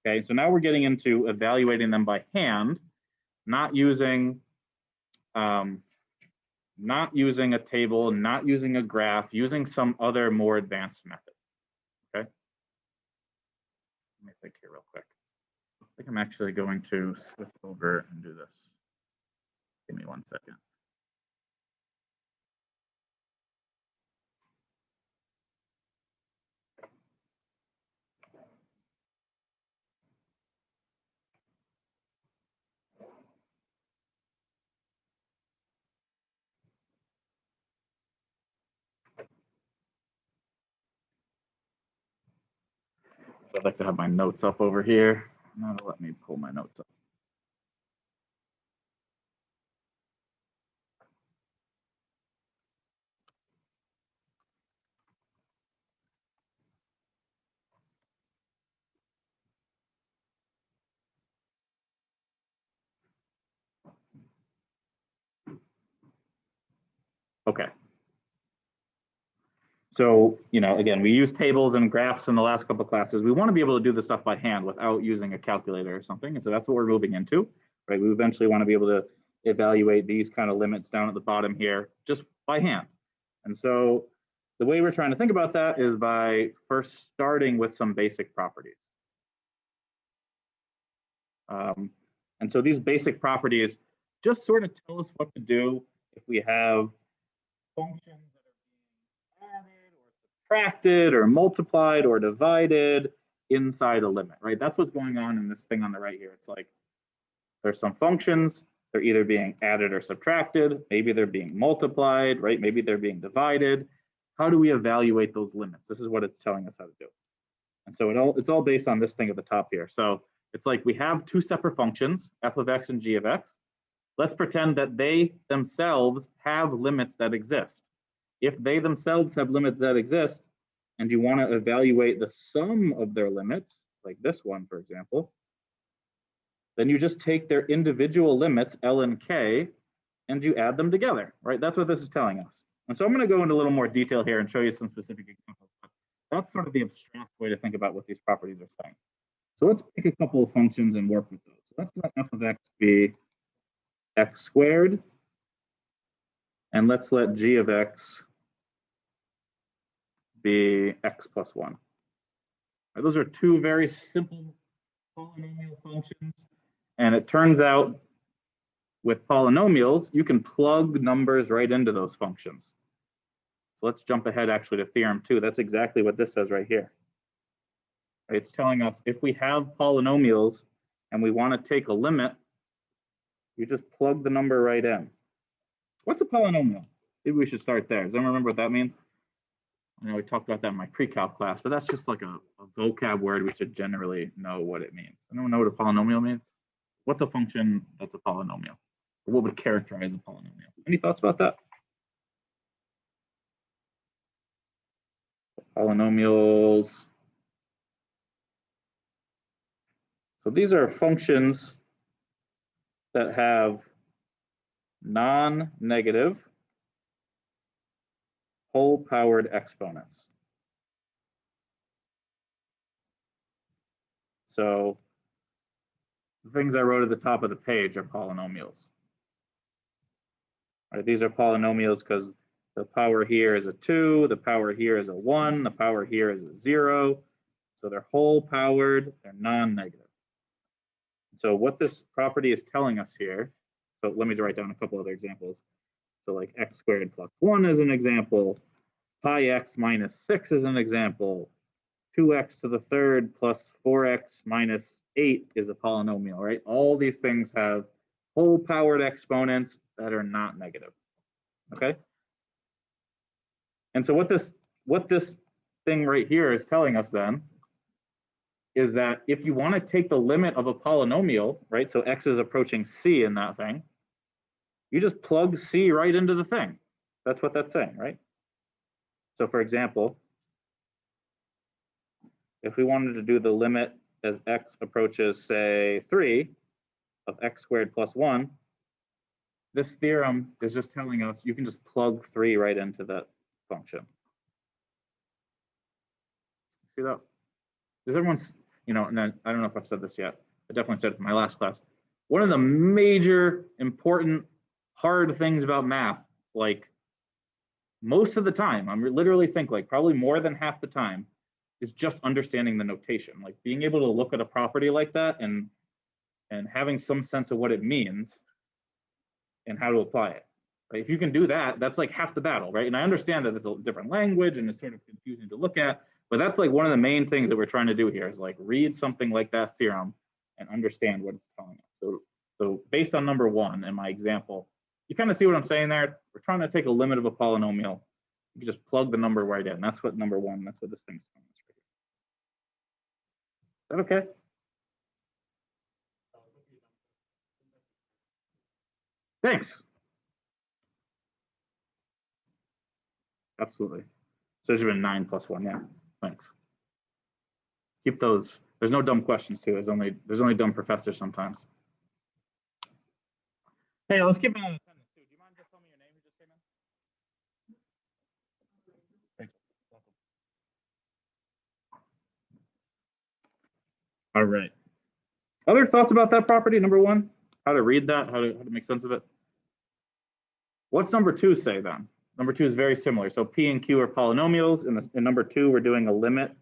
Okay, so now we're getting into evaluating them by hand, not using a table, not using a graph, using some other more advanced method. Okay. Let me think here real quick. I think I'm actually going to switch over and do this. Give me 1 second. I'd like to have my notes up over here. Now let me pull my notes up. Okay. So, again, we use tables and graphs in the last couple of classes. We want to be able to do this stuff by hand without using a calculator or something. And so that's what we're moving into, right? We eventually want to be able to evaluate these kind of limits down at the bottom here just by hand. And so the way we're trying to think about that is by first starting with some basic properties. And so these basic properties just sort of tell us what to do if we have functions that are being added or subtracted or multiplied or divided inside a limit, right? That's what's going on in this thing on the right here. It's like there's some functions, they're either being added or subtracted, maybe they're being multiplied, right? Maybe they're being divided. How do we evaluate those limits? This is what it's telling us how to do. And so it's all based on this thing at the top here. So it's like we have two separate functions, f of x and g of x. Let's pretend that they themselves have limits that exist. If they themselves have limits that exist, and you want to evaluate the sum of their limits, like this one, for example, then you just take their individual limits, L and K, and you add them together, right? That's what this is telling us. And so I'm going to go into a little more detail here and show you some specific examples. But that's sort of the abstract way to think about what these properties are saying. So let's pick a couple of functions and work with those. So let's let f of x be x squared, and let's let g of x be x plus 1. Right, those are two very simple polynomial functions. And it turns out with polynomials, you can plug numbers right into those functions. So let's jump ahead actually to theorem 2. That's exactly what this says right here. It's telling us if we have polynomials and we want to take a limit, you just plug the number right in. What's a polynomial? Maybe we should start there. Does anyone remember what that means? I know we talked about that in my pre-calc class, but that's just like a vocab word. We should generally know what it means. Anyone know what a polynomial means? What's a function that's a polynomial? Or what would characterize a polynomial? Any thoughts about that? Polynomials. So these are functions that have non-negative whole-powered exponents. So the things I wrote at the top of the page are polynomials. Right, these are polynomials because the power here is a 2, the power here is a 1, the power here is a 0. So they're whole-powered, they're non-negative. So what this property is telling us here, so let me write down a couple other examples. So like x squared plus 1 is an example, pi x minus 6 is an example, 2x to the third plus 4x minus 8 is a polynomial, right? All these things have whole-powered exponents that are not negative, okay? And so what this thing right here is telling us then is that if you want to take the limit of a polynomial, right, so x is approaching c in that thing, you just plug c right into the thing. That's what that's saying, right? So for example, if we wanted to do the limit as x approaches, say, 3 of x squared plus 1, this theorem is just telling us you can just plug 3 right into that function. See that? Does everyone you know, and then, I don't know if I've said this yet. I definitely said it in my last class. One of the major, important, hard things about math, like most of the time, I'm literally think like probably more than half the time, is just understanding the notation. Like being able to look at a property like that and having some sense of what it means and how to apply it. Right? If you can do that, that's like half the battle, right? And I understand that it's a different language and it's sort of confusing to look at, but that's like one of the main things that we're trying to do here is like read something like that theorem and understand what it's telling us. So based on number one in my example, you kind of see what I'm saying there? We're trying to take a limit of a polynomial. You just plug the number right in. That's what number one, that's what this thing's telling us right here. Is that okay? Thanks. Absolutely. So there's been 9 plus 1. Yeah, thanks. Keep those. There's no dumb questions too. There's only dumb professors sometimes. Hey, let's keep it on attendance too. Do you mind just telling me your name who just came in? Thank you. All right. Other thoughts about that property, number one? How to read that, how to make sense of it? What's number two say then? Number two is very similar. So P and Q are polynomials. In number two, we're doing a limit,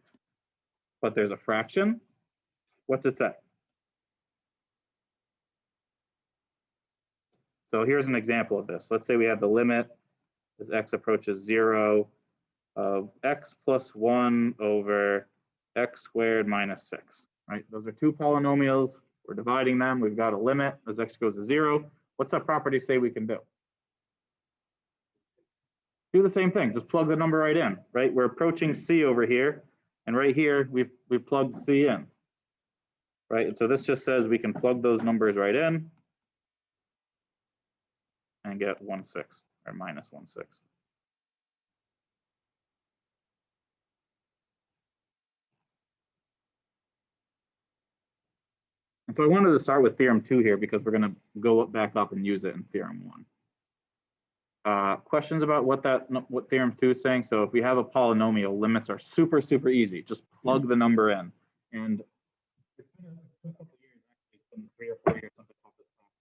but there's a fraction. What's it say? So here's an example of this. Let's say we have the limit as x approaches 0 of x plus 1 over x squared minus 6, right? Those are two polynomials. We're dividing them. We've got a limit as x goes to 0. What's that property say we can do? Do the same thing. Just plug the number right in, right? We're approaching c over here, and right here we've plugged c in, right? And so this just says we can plug those numbers right in and get 1/6 or minus 1/6. And so I wanted to start with theorem 2 here because we're going to go back up and use it in theorem 1. Questions about what theorem 2 is saying? So if we have a polynomial, limits are super, super easy. Just plug the number in. And it's been a couple of years, actually, it's been 3 or 4 years since I taught this class.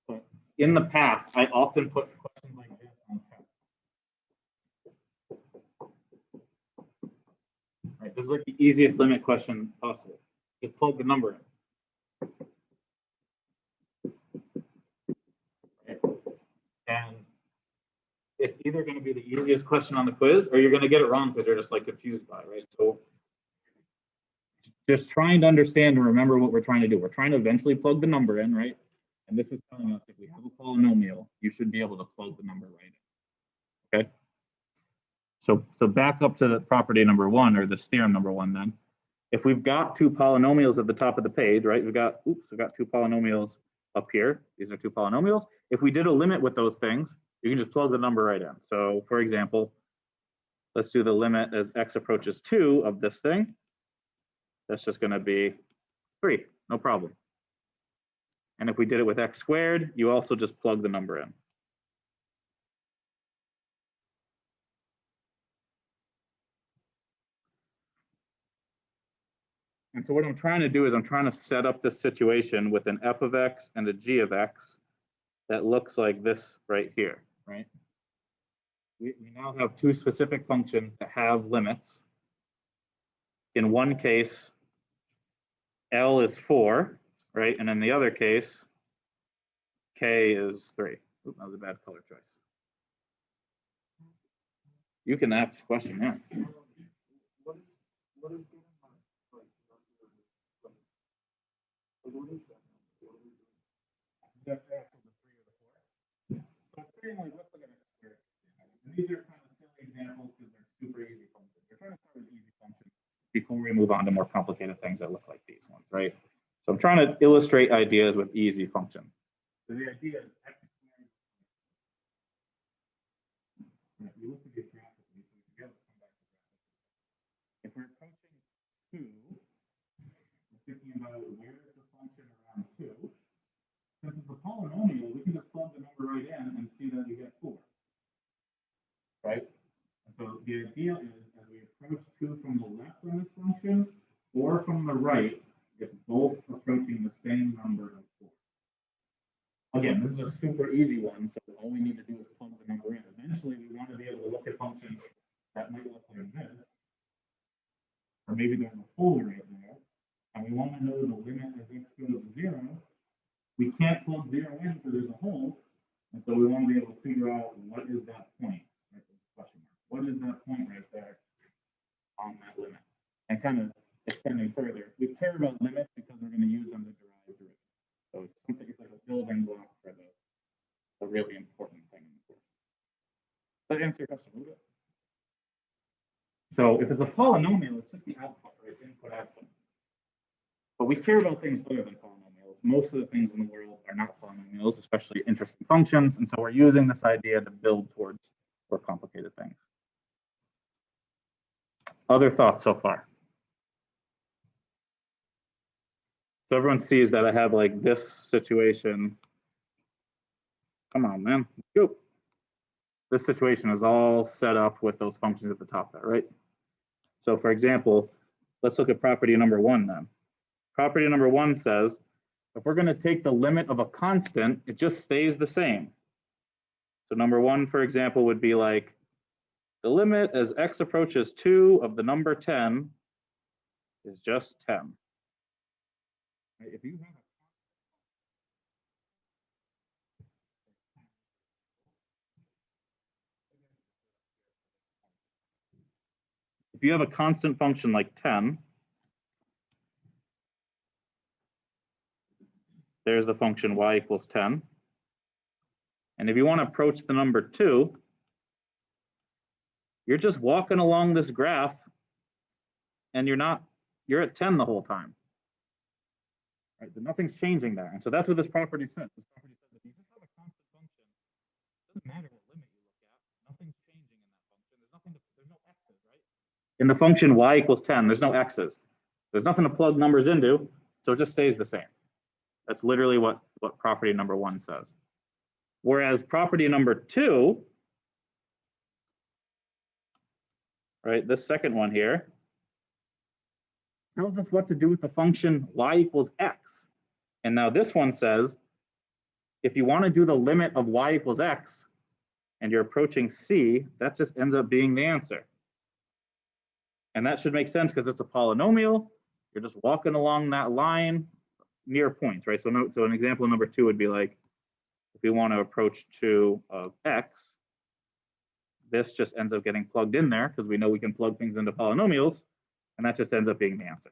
But in the past, I often put questions like this on test. Right, this is like the easiest limit question possible. Just plug the number in. Right? And it's either going to be the easiest question on the quiz or you're going to get it wrong because you're just like confused by it, right? So just trying to understand and remember what we're trying to do. We're trying to eventually plug the number in, right? And this is telling us if we have a polynomial, you should be able to plug the number right in. Okay. So back up to the property number one, or this theorem number one then. If we've got two polynomials at the top of the page, right? We've got two polynomials up here. These are two polynomials. If we did a limit with those things, you can just plug the number right in. So for example, let's do the limit as x approaches 2 of this thing. That's just going to be 3, no problem. And if we did it with x squared, you also just plug the number in. And so what I'm trying to do is I'm trying to set up this situation with an f of x and a g of x that looks like this right here, right? We now have two specific functions that have limits. In one case, L is 4, right? And in the other case, K is 3. Oops, that was a bad color choice. You can ask a question now. What is that? These are kind of silly examples because they're super easy functions. We're trying to start with easy functions before we move on to more complicated things that look like these ones, right? So I'm trying to illustrate ideas with easy functions. So the idea is x squared. You look at these graphically, so together come back to graphically. If we're approaching 2, we're thinking about where is the function around 2. Since it's a polynomial, we can just plug the number right in and see that we get 4. Right? And so the idea is as we approach 2 from the left on this function or from the right, if both approaching the same number of 4. Again, this is a super easy one, so all we need to do is plug the number in. Eventually, we want to be able to look at functions that might look like this, or maybe there's a hole right there, and we want to know the limit as x goes to 0. We can't plug 0 in because there's a hole, and so we want to be able to figure out what is that point, right? Question mark. What is that point right there on that limit? And kind of extending further, we care about limits because we're going to use them to derive derivatives. So it's something, it's like a building block for the really important thing in the course. Does that answer your question a little bit? So if it's a polynomial, it's just the output, right? Input, output. But we care about things other than polynomials. Most of the things in the world are not polynomials, especially interesting functions. And so we're using this idea to build towards more complicated things. Other thoughts so far? So everyone sees that I have like this situation. Come on, man. Go. This situation is all set up with those functions at the top there, right? So for example, let's look at property number 1 then. Property number 1 says, if we're going to take the limit of a constant, it just stays the same. So number 1, for example, would be like, the limit as x approaches 2 of the number 10 is just 10. If you have a constant function like 10, there's the function y equals 10. And if you want to approach the number 2, you're just walking along this graph and you're at 10 the whole time. Right? Nothing's changing there. And so that's what this property says. This property says if you just have a constant function, it doesn't matter what limit you look at, nothing's changing in that function. There's no x's, right? In the function y equals 10, there's no x's. There's nothing to plug numbers into, so it just stays the same. That's literally what property number 1 says. Whereas property number 2, right, this second one here, tells us what to do with the function y equals x. And now this one says, if you want to do the limit of y equals x, and you're approaching c, that just ends up being the answer. And that should make sense because it's a polynomial. You're just walking along that line near points, right? So an example number 2 would be like, if we want to approach 2 of x, this just ends up getting plugged in there because we know we can plug things into polynomials, and that just ends up being the answer.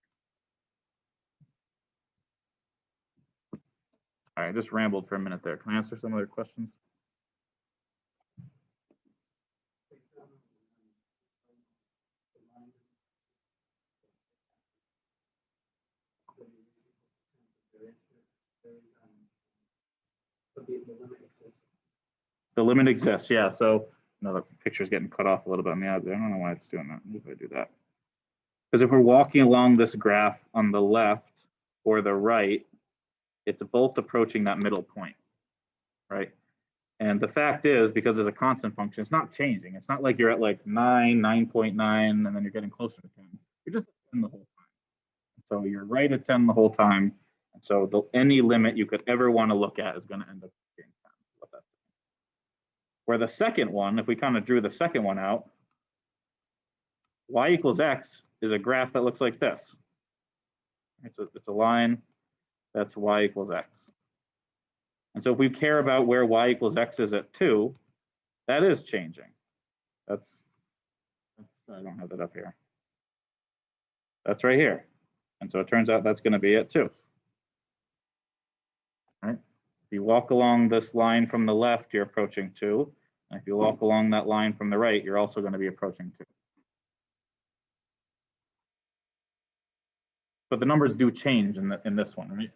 All right, I just rambled for a minute there. Can I answer some other questions? The limit exists, yeah. So the picture's getting cut off a little bit on the outside. I don't know why it's doing that. Maybe if I do that. Because if we're walking along this graph on the left or the right, it's both approaching that middle point, right? And the fact is, because there's a constant function, it's not changing. It's not like you're at like 9, 9.9, and then you're getting closer to 10. You're just at 10 the whole time. So you're right at 10 the whole time. And so any limit you could ever want to look at is going to end up being 10. Where the second one, if we kind of drew the second one out, y equals x is a graph that looks like this. It's a line that's y equals x. And so if we care about where y equals x is at 2, that is changing. That's I don't have that up here. That's right here. And so it turns out that's going to be at 2. Right? If you walk along this line from the left, you're approaching 2. And if you walk along that line from the right, you're also going to be approaching 2. But the numbers do change in this one, right?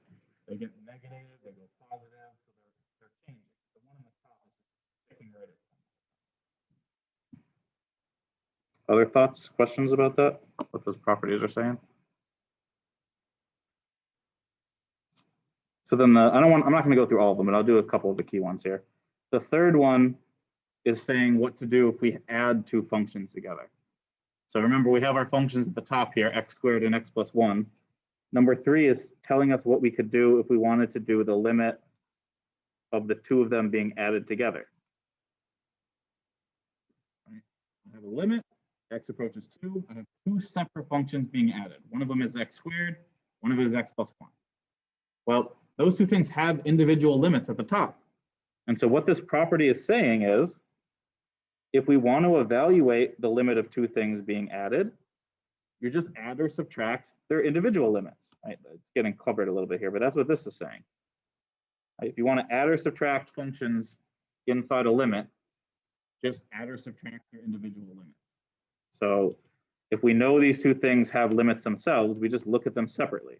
They get negative, they go positive, so they're changing. The one on the top is just sticking right at 10. Other thoughts, questions about that? What those properties are saying? So then I'm not going to go through all of them, but I'll do a couple of the key ones here. The third one is saying what to do if we add 2 functions together. So remember, we have our functions at the top here, x squared and x plus 1. Number 3 is telling us what we could do if we wanted to do the limit of the two of them being added together. Right. I have a limit, x approaches 2. I have two separate functions being added. One of them is x squared, one of it is x plus 1. Well, those two things have individual limits at the top. And so what this property is saying is, if we want to evaluate the limit of two things being added, you just add or subtract their individual limits. Right? It's getting covered a little bit here, but that's what this is saying. Right? If you want to add or subtract functions inside a limit, just add or subtract their individual limits. So if we know these two things have limits themselves, we just look at them separately.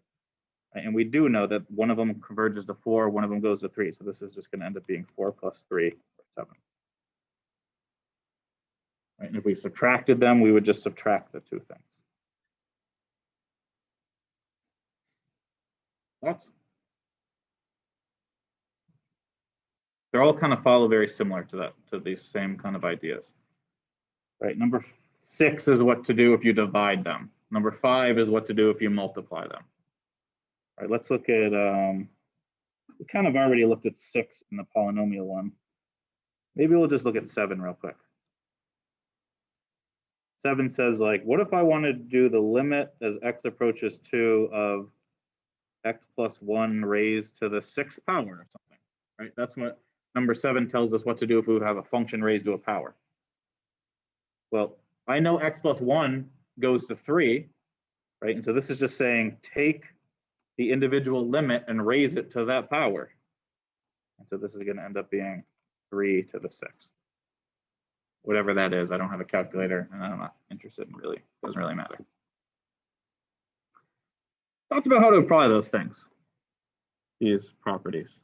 Right? And we do know that one of them converges to 4, one of them goes to 3. So this is just going to end up being 4 plus 3, or 7. Right? And if we subtracted them, we would just subtract the two things. Thoughts? They're all kind of follow very similar to that, to these same kind of ideas. Right? Number 6 is what to do if you divide them. Number 5 is what to do if you multiply them. All right, let's look at, we kind of already looked at 6 in the polynomial one. Maybe we'll just look at 7 real quick. 7 says, like, what if I wanted to do the limit as x approaches 2 of x plus 1 raised to the 6th power or something, right? That's what number 7 tells us what to do if we have a function raised to a power. Well, I know x plus 1 goes to 3, right? And so this is just saying take the individual limit and raise it to that power. And so this is going to end up being 3 to the 6th. Whatever that is, I don't have a calculator and I'm not interested in really, doesn't really matter. Thoughts about how to apply those things, these properties.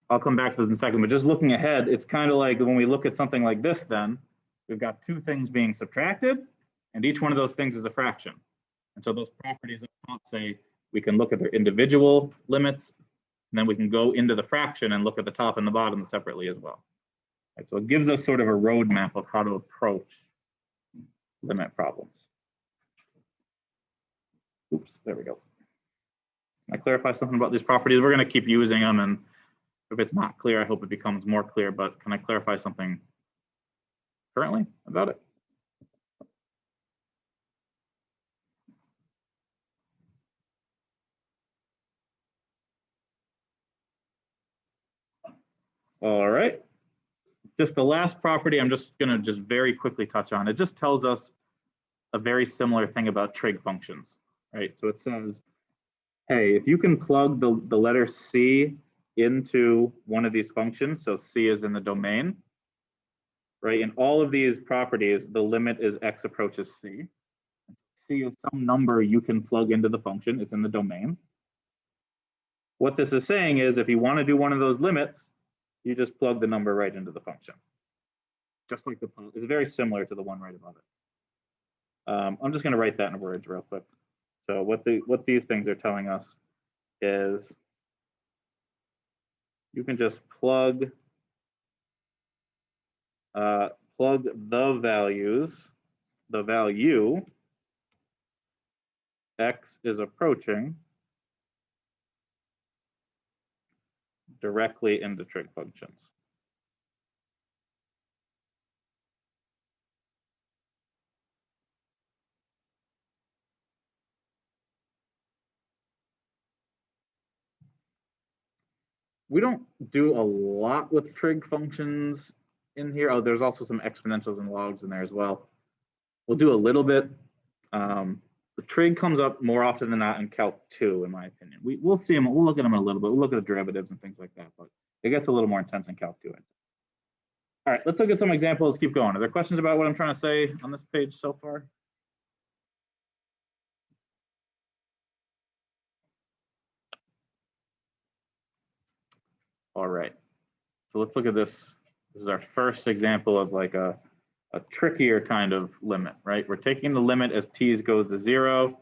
I'll come back to this in a second, but just looking ahead, it's kind of like when we look at something like this, then we've got two things being subtracted, and each one of those things is a fraction. And so those properties up top say we can look at their individual limits, and then we can go into the fraction and look at the top and the bottom separately as well. Right, so it gives us sort of a roadmap of how to approach limit problems. Oops, there we go. Can I clarify something about these properties? We're going to keep using them, and if it's not clear, I hope it becomes more clear, but can I clarify something currently about it? All right. Just the last property I'm just going to very quickly touch on. It just tells us a very similar thing about trig functions, right? So it says, hey, if you can plug the letter C into one of these functions, so C is in the domain, right? In all of these properties, the limit is x approaches C. C is some number you can plug into the function. It's in the domain. What this is saying is if you want to do one of those limits, you just plug the number right into the function. Just like it's very similar to the one right above it. I'm just going to write that in words real quick. So what these things are telling us is you can just plug the value x is approaching directly into trig functions. We don't do a lot with trig functions in here. Oh, there's also some exponentials and logs in there as well. We'll do a little bit. The trig comes up more often than not in Calc 2, in my opinion. We'll see them. We'll look at them in a little bit. We'll look at the derivatives and things like that, but it gets a little more intense in Calc 2. All right, let's look at some examples. Keep going. Are there questions about what I'm trying to say on this page so far? All right, so let's look at this. This is our first example of like a trickier kind of limit, right? We're taking the limit as t goes to 0. It's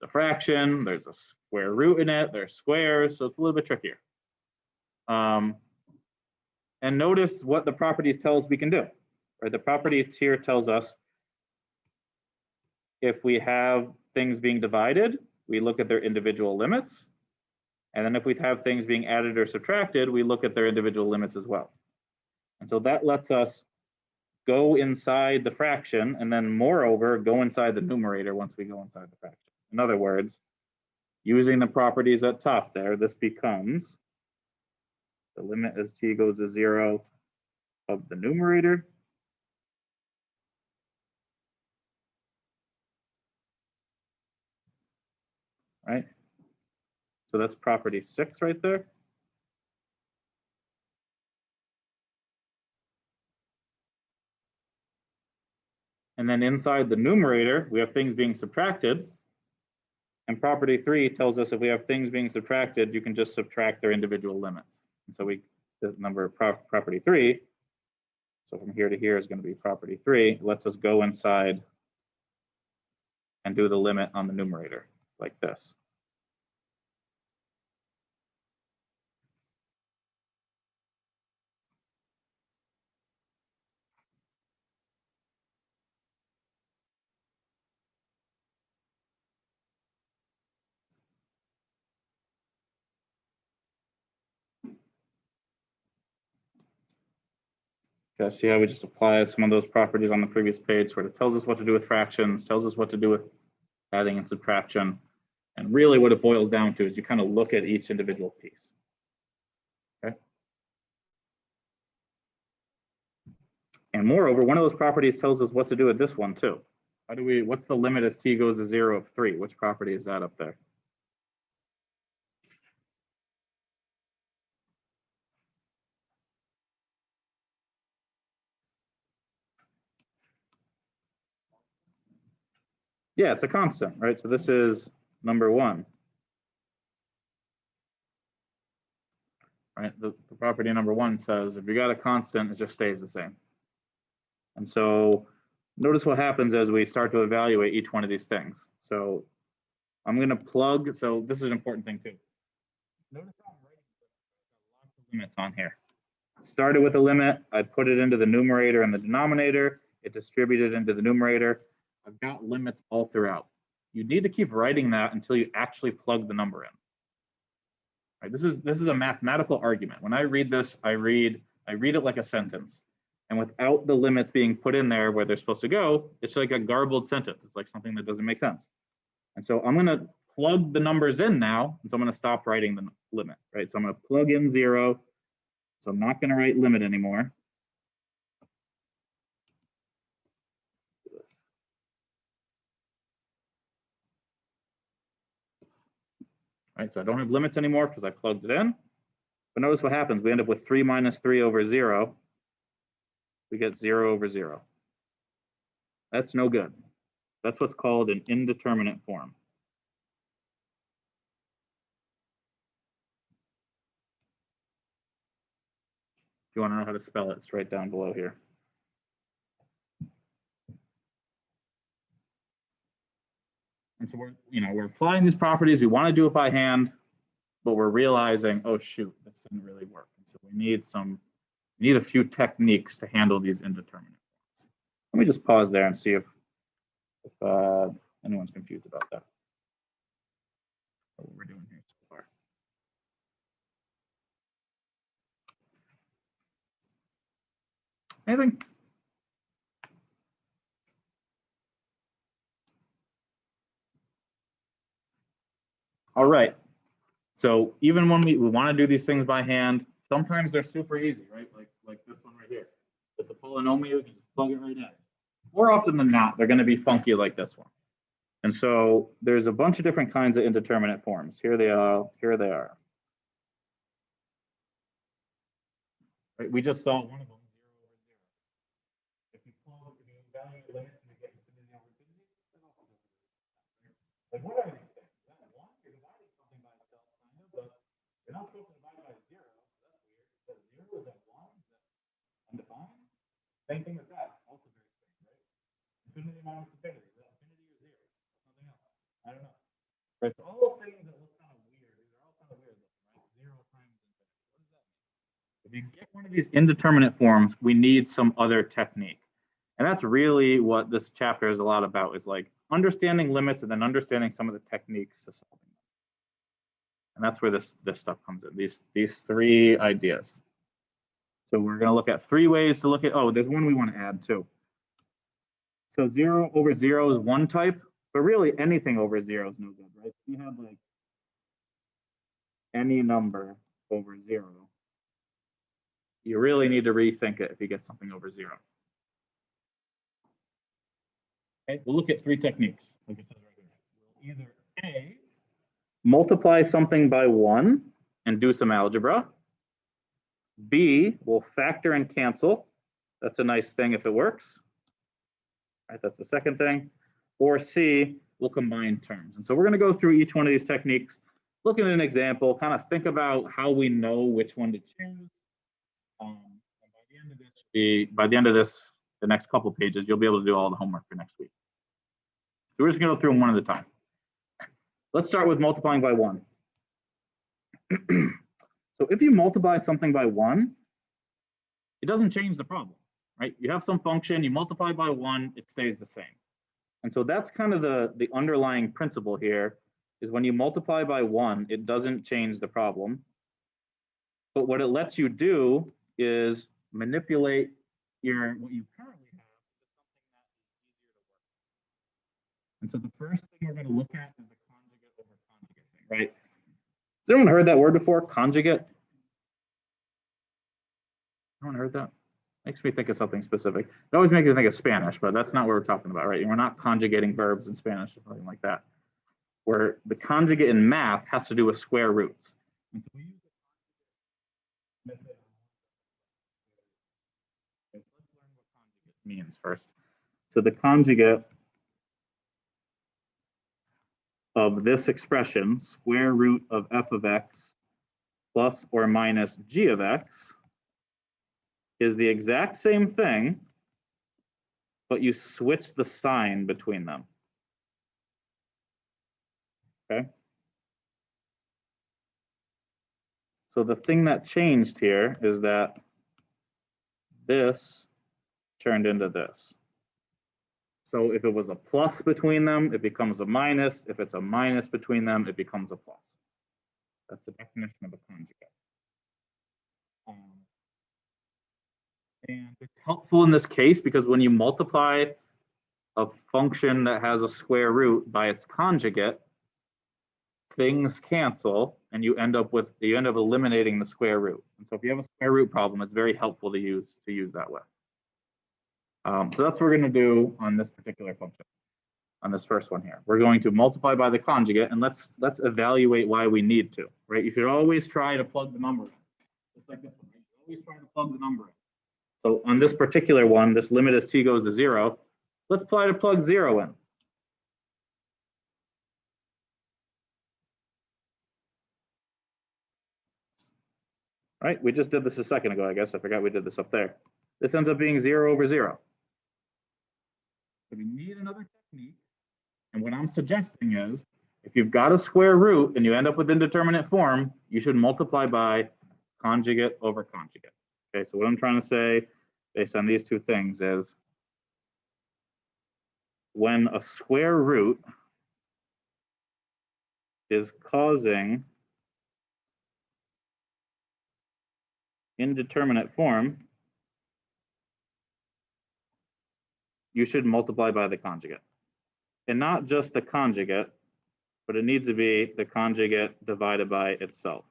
a fraction. There's a square root in it. There's squares, so it's a little bit trickier. And notice what the properties tell us we can do. Right? The properties here tells us if we have things being divided, we look at their individual limits. And then if we have things being added or subtracted, we look at their individual limits as well. And so that lets us go inside the fraction and then moreover, go inside the numerator once we go inside the fraction. In other words, using the properties at top there, this becomes the limit as t goes to 0 of the numerator right? So that's property 6 right there. And then inside the numerator, we have things being subtracted. And property 3 tells us if we have things being subtracted, you can just subtract their individual limits. And so this number of property 3, so from here to here is going to be property 3, it lets us go inside and do the limit on the numerator like this. Okay, see how we just apply some of those properties on the previous page where it tells us what to do with fractions, tells us what to do with adding and subtraction. And really what it boils down to is you kind of look at each individual piece. Okay. And moreover, one of those properties tells us what to do with this one too. What's the limit as t goes to 0 of 3? Which property is that up there? Yeah, it's a constant, right? So this is number 1. Right, the property number 1 says if you got a constant, it just stays the same. And so notice what happens as we start to evaluate each one of these things. So I'm going to plug, so this is an important thing too. Notice how I'm writing lots of limits on here. Started with a limit, I put it into the numerator and the denominator, it distributed into the numerator. I've got limits all throughout. You need to keep writing that until you actually plug the number in. Right, this is a mathematical argument. When I read this, I read it like a sentence. And without the limits being put in there where they're supposed to go, it's like a garbled sentence. It's like something that doesn't make sense. And so I'm going to plug the numbers in now. And so I'm going to stop writing the limit, right? So I'm going to plug in 0. So I'm not going to write limit anymore. Right, so I don't have limits anymore because I plugged it in. But notice what happens. We end up with 3 minus 3 over 0. We get 0 over 0. That's no good. That's what's called an indeterminate form. If you want to know how to spell it, it's right down below here. And so we're applying these properties. We want to do it by hand, but we're realizing, oh shoot, this didn't really work. And so we need a few techniques to handle these indeterminate forms. Let me just pause there and see if anyone's confused about that. What we're doing here so far. Anything? All right. So even when we want to do these things by hand, sometimes they're super easy, right? Like this one right here. It's a polynomial, you can just plug it right in. More often than not, they're going to be funky like this one. And so there's a bunch of different kinds of indeterminate forms. Here they are. Right, we just saw one of them, 0 over 0. If you evaluate limits and you get infinity over infinity, like what are these things? Is that 1? You're dividing something by itself, kind of, but you're not supposed to divide by 0. So that's weird. Is that 0? Is that 1? Is that undefined? Same thing with that. Also very strange, right? Infinity minus infinity. Is that infinity or 0? Something else. I don't know. Right. So all things that look kind of weird. These are all kind of weird looking, right? 0 times infinity. What does that mean? If you get one of these indeterminate forms, we need some other technique. And that's really what this chapter is a lot about, is like understanding limits and then understanding some of the techniques to solving them. And that's where this stuff comes in, these three ideas. So we're going to look at three ways to look at, oh, there's one we want to add too. So 0 over 0 is one type, but really anything over 0 is no good, right? If you have like any number over 0, you really need to rethink it if you get something over 0. Okay, we'll look at three techniques. Like it says right here. We'll either A, multiply something by 1 and do some algebra. B, we'll factor and cancel. That's a nice thing if it works. Right, that's the second thing. Or C, we'll combine terms. And so we're going to go through each one of these techniques, look at an example, kind of think about how we know which one to choose. And by the end of this, the next couple pages, you'll be able to do all the homework for next week. So we're just going to go through them one at a time. Let's start with multiplying by 1. So if you multiply something by 1, it doesn't change the problem, right? You have some function, you multiply by 1, it stays the same. And so that's kind of the underlying principle here, is when you multiply by 1, it doesn't change the problem. But what it lets you do is manipulate what you currently have to something that is easier to work with. And so the first thing we're going to look at is the conjugate over conjugate thing, right? Has anyone heard that word before? Conjugate? Anyone heard that? Makes me think of something specific. It always makes me think of Spanish, but that's not what we're talking about, right? We're not conjugating verbs in Spanish or something like that. Where the conjugate in math has to do with square roots. And so we use the conjugate method. Let's learn what conjugate means first. So the conjugate of this expression, square root of f of x plus or minus g of x, is the exact same thing, but you switch the sign between them. Okay? So the thing that changed here is that this turned into this. So if it was a plus between them, it becomes a minus. If it's a minus between them, it becomes a plus. That's the definition of a conjugate. And it's helpful in this case because when you multiply a function that has a square root by its conjugate, things cancel and you end up eliminating the square root. And so if you have a square root problem, it's very helpful to use that way. So that's what we're going to do on this particular function, on this first one here. We're going to multiply by the conjugate, and let's evaluate why we need to, right? You should always try to plug the number in, just like this one. Right? You always try to plug the number in. So on this particular one, this limit as t goes to 0, let's try to plug 0 in. Right, we just did this a second ago, I guess. I forgot we did this up there. This ends up being 0 over 0. So we need another technique. And what I'm suggesting is, if you've got a square root and you end up with indeterminate form, you should multiply by conjugate over conjugate. Okay, so what I'm trying to say based on these two things is when a square root is causing indeterminate form, you should multiply by the conjugate. And not just the conjugate, but it needs to be the conjugate divided by itself.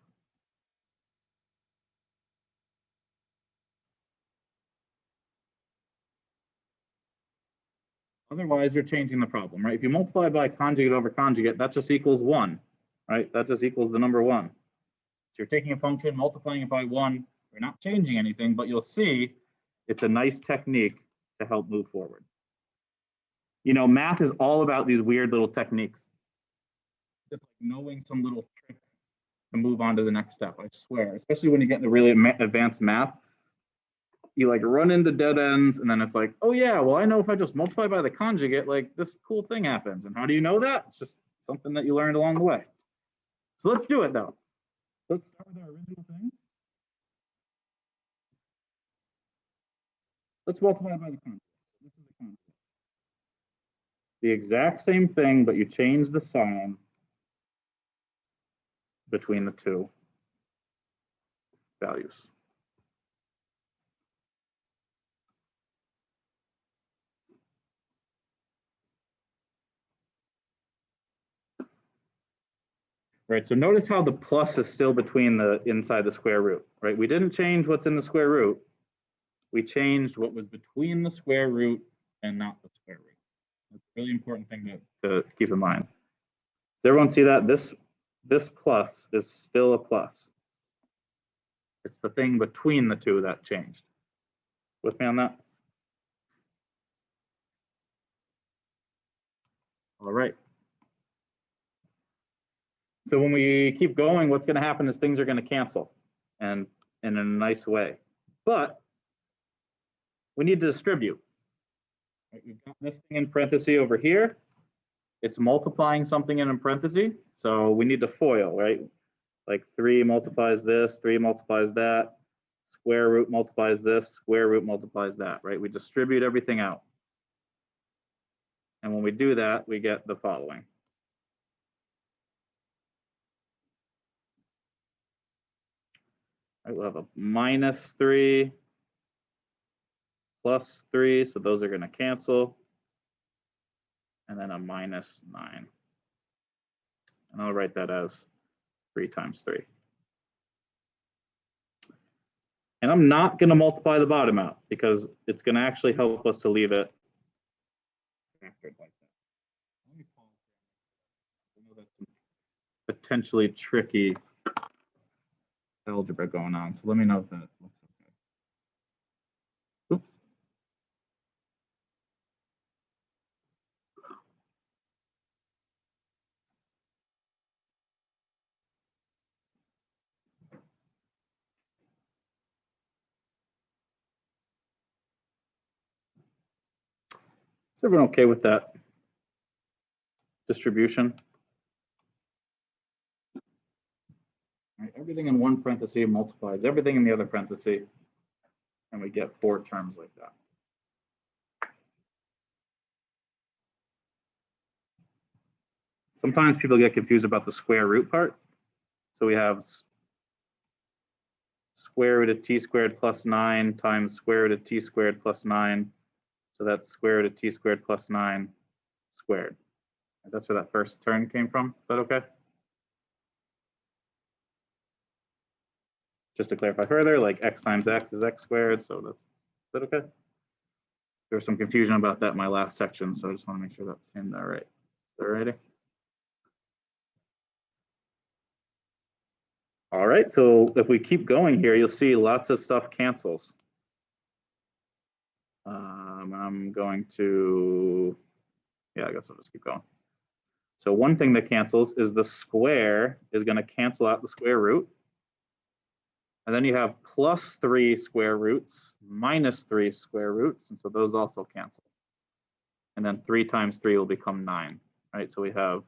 Otherwise, you're changing the problem, right? If you multiply by conjugate over conjugate, that just equals 1, right? That just equals the number 1. So you're taking a function, multiplying it by 1. You're not changing anything, but you'll see it's a nice technique to help move forward. You know, math is all about these weird little techniques. Just like knowing some little trick to move on to the next step, I swear. Especially when you get into really advanced math. You like run into dead ends and then it's like, oh yeah, well I know if I just multiply by the conjugate, like this cool thing happens. And how do you know that? It's just something that you learned along the way. So let's do it though. Let's start with our original thing. Let's multiply by the conjugate. This is the conjugate. the exact same thing, but you change the sign between the two values. Right, so notice how the plus is still between the inside the square root, right? We didn't change what's in the square root. We changed what was between the square root and not the square root. That's a really important thing to keep in mind. Does everyone see that? This plus is still a plus. It's the thing between the two that changed. With me on that? All right. So when we keep going, what's going to happen is things are going to cancel, and in a nice way. But we need to distribute. Right, we've got this thing in parentheses over here. It's multiplying something in parentheses, so we need to FOIL, right? Like 3 multiplies this, 3 multiplies that, square root multiplies this, square root multiplies that, right? We distribute everything out. And when we do that, we get the following. Right, we'll have a -3 plus 3, so those are going to cancel. And then a -9. And I'll write that as 3 times 3. And I'm not going to multiply the bottom out because it's going to actually help us to leave it factored like that. Let me pause. I know that's some potentially tricky algebra going on, so let me know if that looks okay. Oops. Is everyone okay with that distribution? Right, everything in one parenthesis multiplies everything in the other parenthesis, and we get 4 terms like that. Sometimes people get confused about the square root part. So we have square root of t squared plus 9 times square root of t squared plus 9. So that's square root of t squared plus 9 squared. And that's where that first term came from. Is that okay? Just to clarify further, like x times x is x squared. So is that okay? There was some confusion about that in my last section, so I just want to make sure that's in there right. Alrighty. All right, so if we keep going here, you'll see lots of stuff cancels. I'm going to, yeah, I guess I'll just keep going. So one thing that cancels is the square is going to cancel out the square root. And then you have +3 square roots, -3 square roots, and so those also cancel. And then 3 times 3 will become 9, right? So we have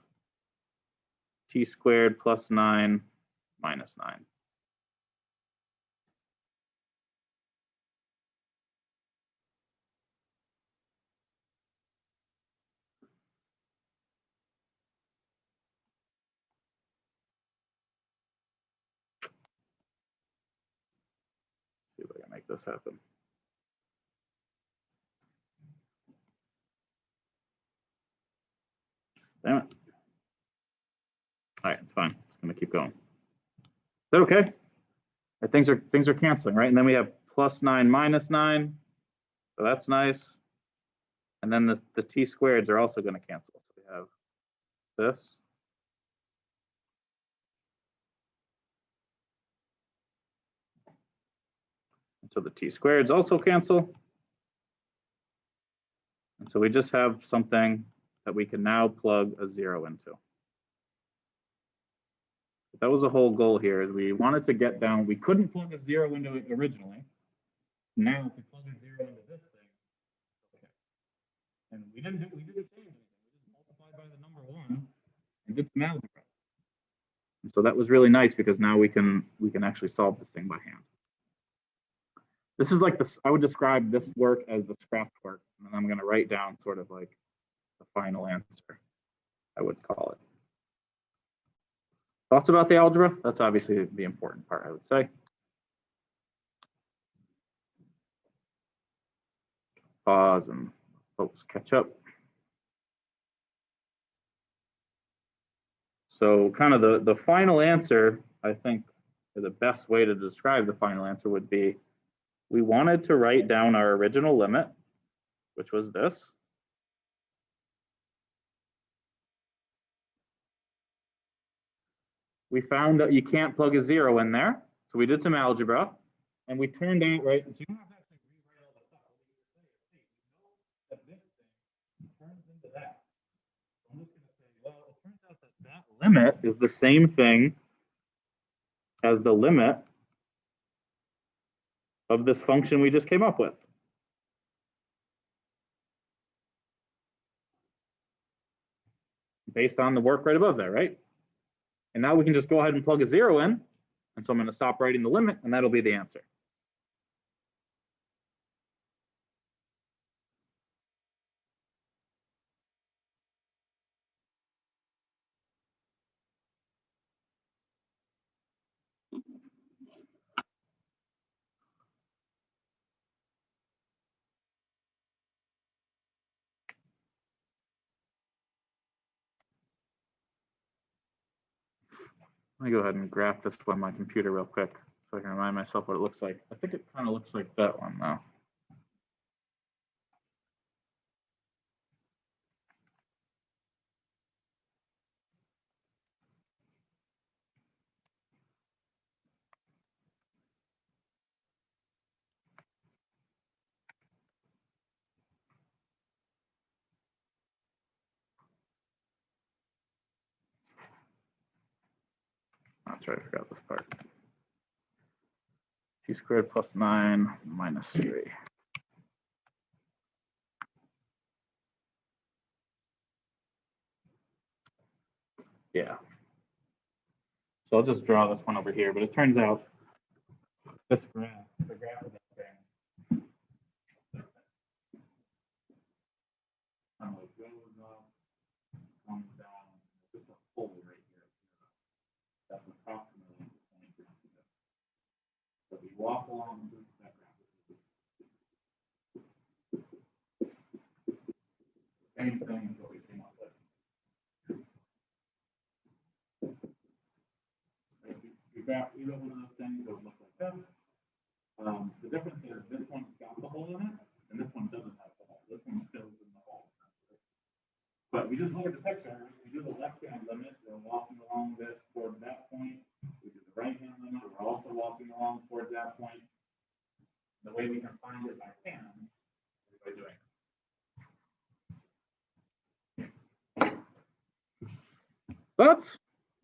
t squared plus 9 minus 9. See if I can make this happen. Damn it. All right, it's fine. It's going to keep going. Is that okay? Things are canceling, right? And then we have +9 minus 9. So that's nice. And then the t squareds are also going to cancel. So we have this. And so the t squareds also cancel. And so we just have something that we can now plug a 0 into. But that was the whole goal here, is we wanted to get down. We couldn't plug a 0 into it originally. Now if we plug a 0 into this thing, okay. And we didn't change anything. We just multiplied by the number 1 and did some algebra. And so that was really nice because now we can actually solve this thing by hand. This is like this, I would describe this work as the scratch work, and then I'm going to write down sort of like the final answer, I would call it. Thoughts about the algebra? That's obviously the important part, I would say. Pause and folks catch up. So kind of the final answer, I think the best way to describe the final answer would be, we wanted to write down our original limit, which was this. We found that you can't plug a 0 in there. So we did some algebra and we turned out, right? So you don't have to actually rewrite all this stuff. We know that this thing turns into that. I'm just going to say, well, it turns out that that limit is the same thing as the limit of this function we just came up with. Based on the work right above there, right? And now we can just go ahead and plug a 0 in. And so I'm going to stop writing the limit, and that'll be the answer. Let me go ahead and graph this on my computer real quick so I can remind myself what it looks like. I think it kind of looks like that one though. That's right, I forgot this part. 2 squared plus 9 minus 3. Yeah. So I'll just draw this one over here, but it turns out this graph, the graph of that thing, kind of goes up, comes down, just a hole right here. That's approximately 20%. So if you walk along this graph, same thing as what we came up with. If you graph either one of those things, it would look like this. The difference is this one's got the hole in it, and this one doesn't have the hole. This one fills in the hole. But we just look at the picture. We do the left-hand limit. We're walking along this towards that point. We do the right-hand limit. We're also walking along towards that point. The way we can find it by hand is by doing this. But,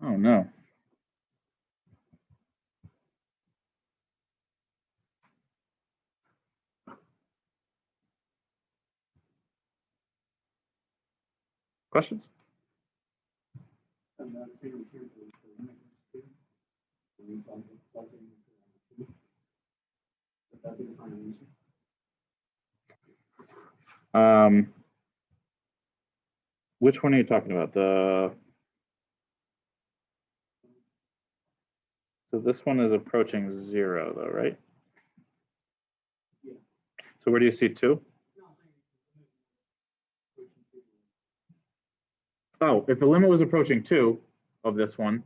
oh no. Questions? Which one are you talking about? So this one is approaching 0 though, right? Yeah. So where do you see 2? Oh, if the limit was approaching 2 of this one,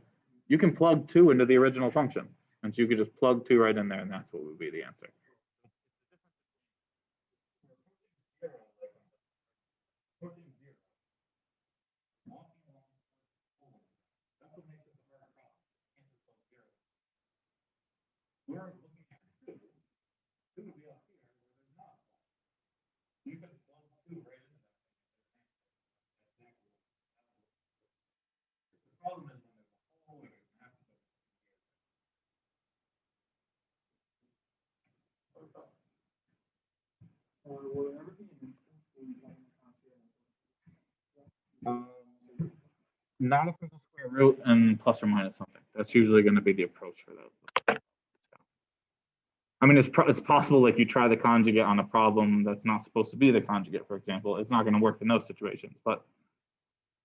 you can plug 2 into the original function. And so you could just plug 2 right in there, and that's what would be the answer. We're looking at 2. 2 would be up here where there's not. You can plug 2 right into that thing. The problem is when there's a hole, there's an aspect. Not if there's a square root and plus or minus something. That's usually going to be the approach for that. I mean, it's possible like you try the conjugate on a problem that's not supposed to be the conjugate, for example. It's not going to work in those situations. But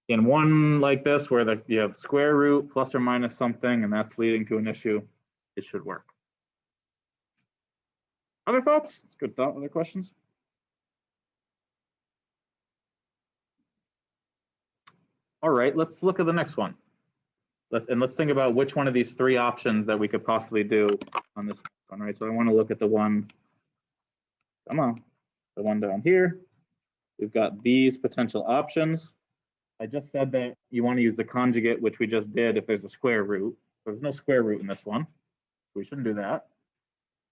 in one like this, where you have square root plus or minus something, and that's leading to an issue, it should work. Other thoughts? It's good thought. Other questions? All right, let's look at the next one. Let's think about which one of these three options that we could possibly do on this one, right? So I want to look at the one, come on, the one down here. We've got these potential options. I just said that you want to use the conjugate, which we just did if there's a square root. So there's no square root in this one. We shouldn't do that.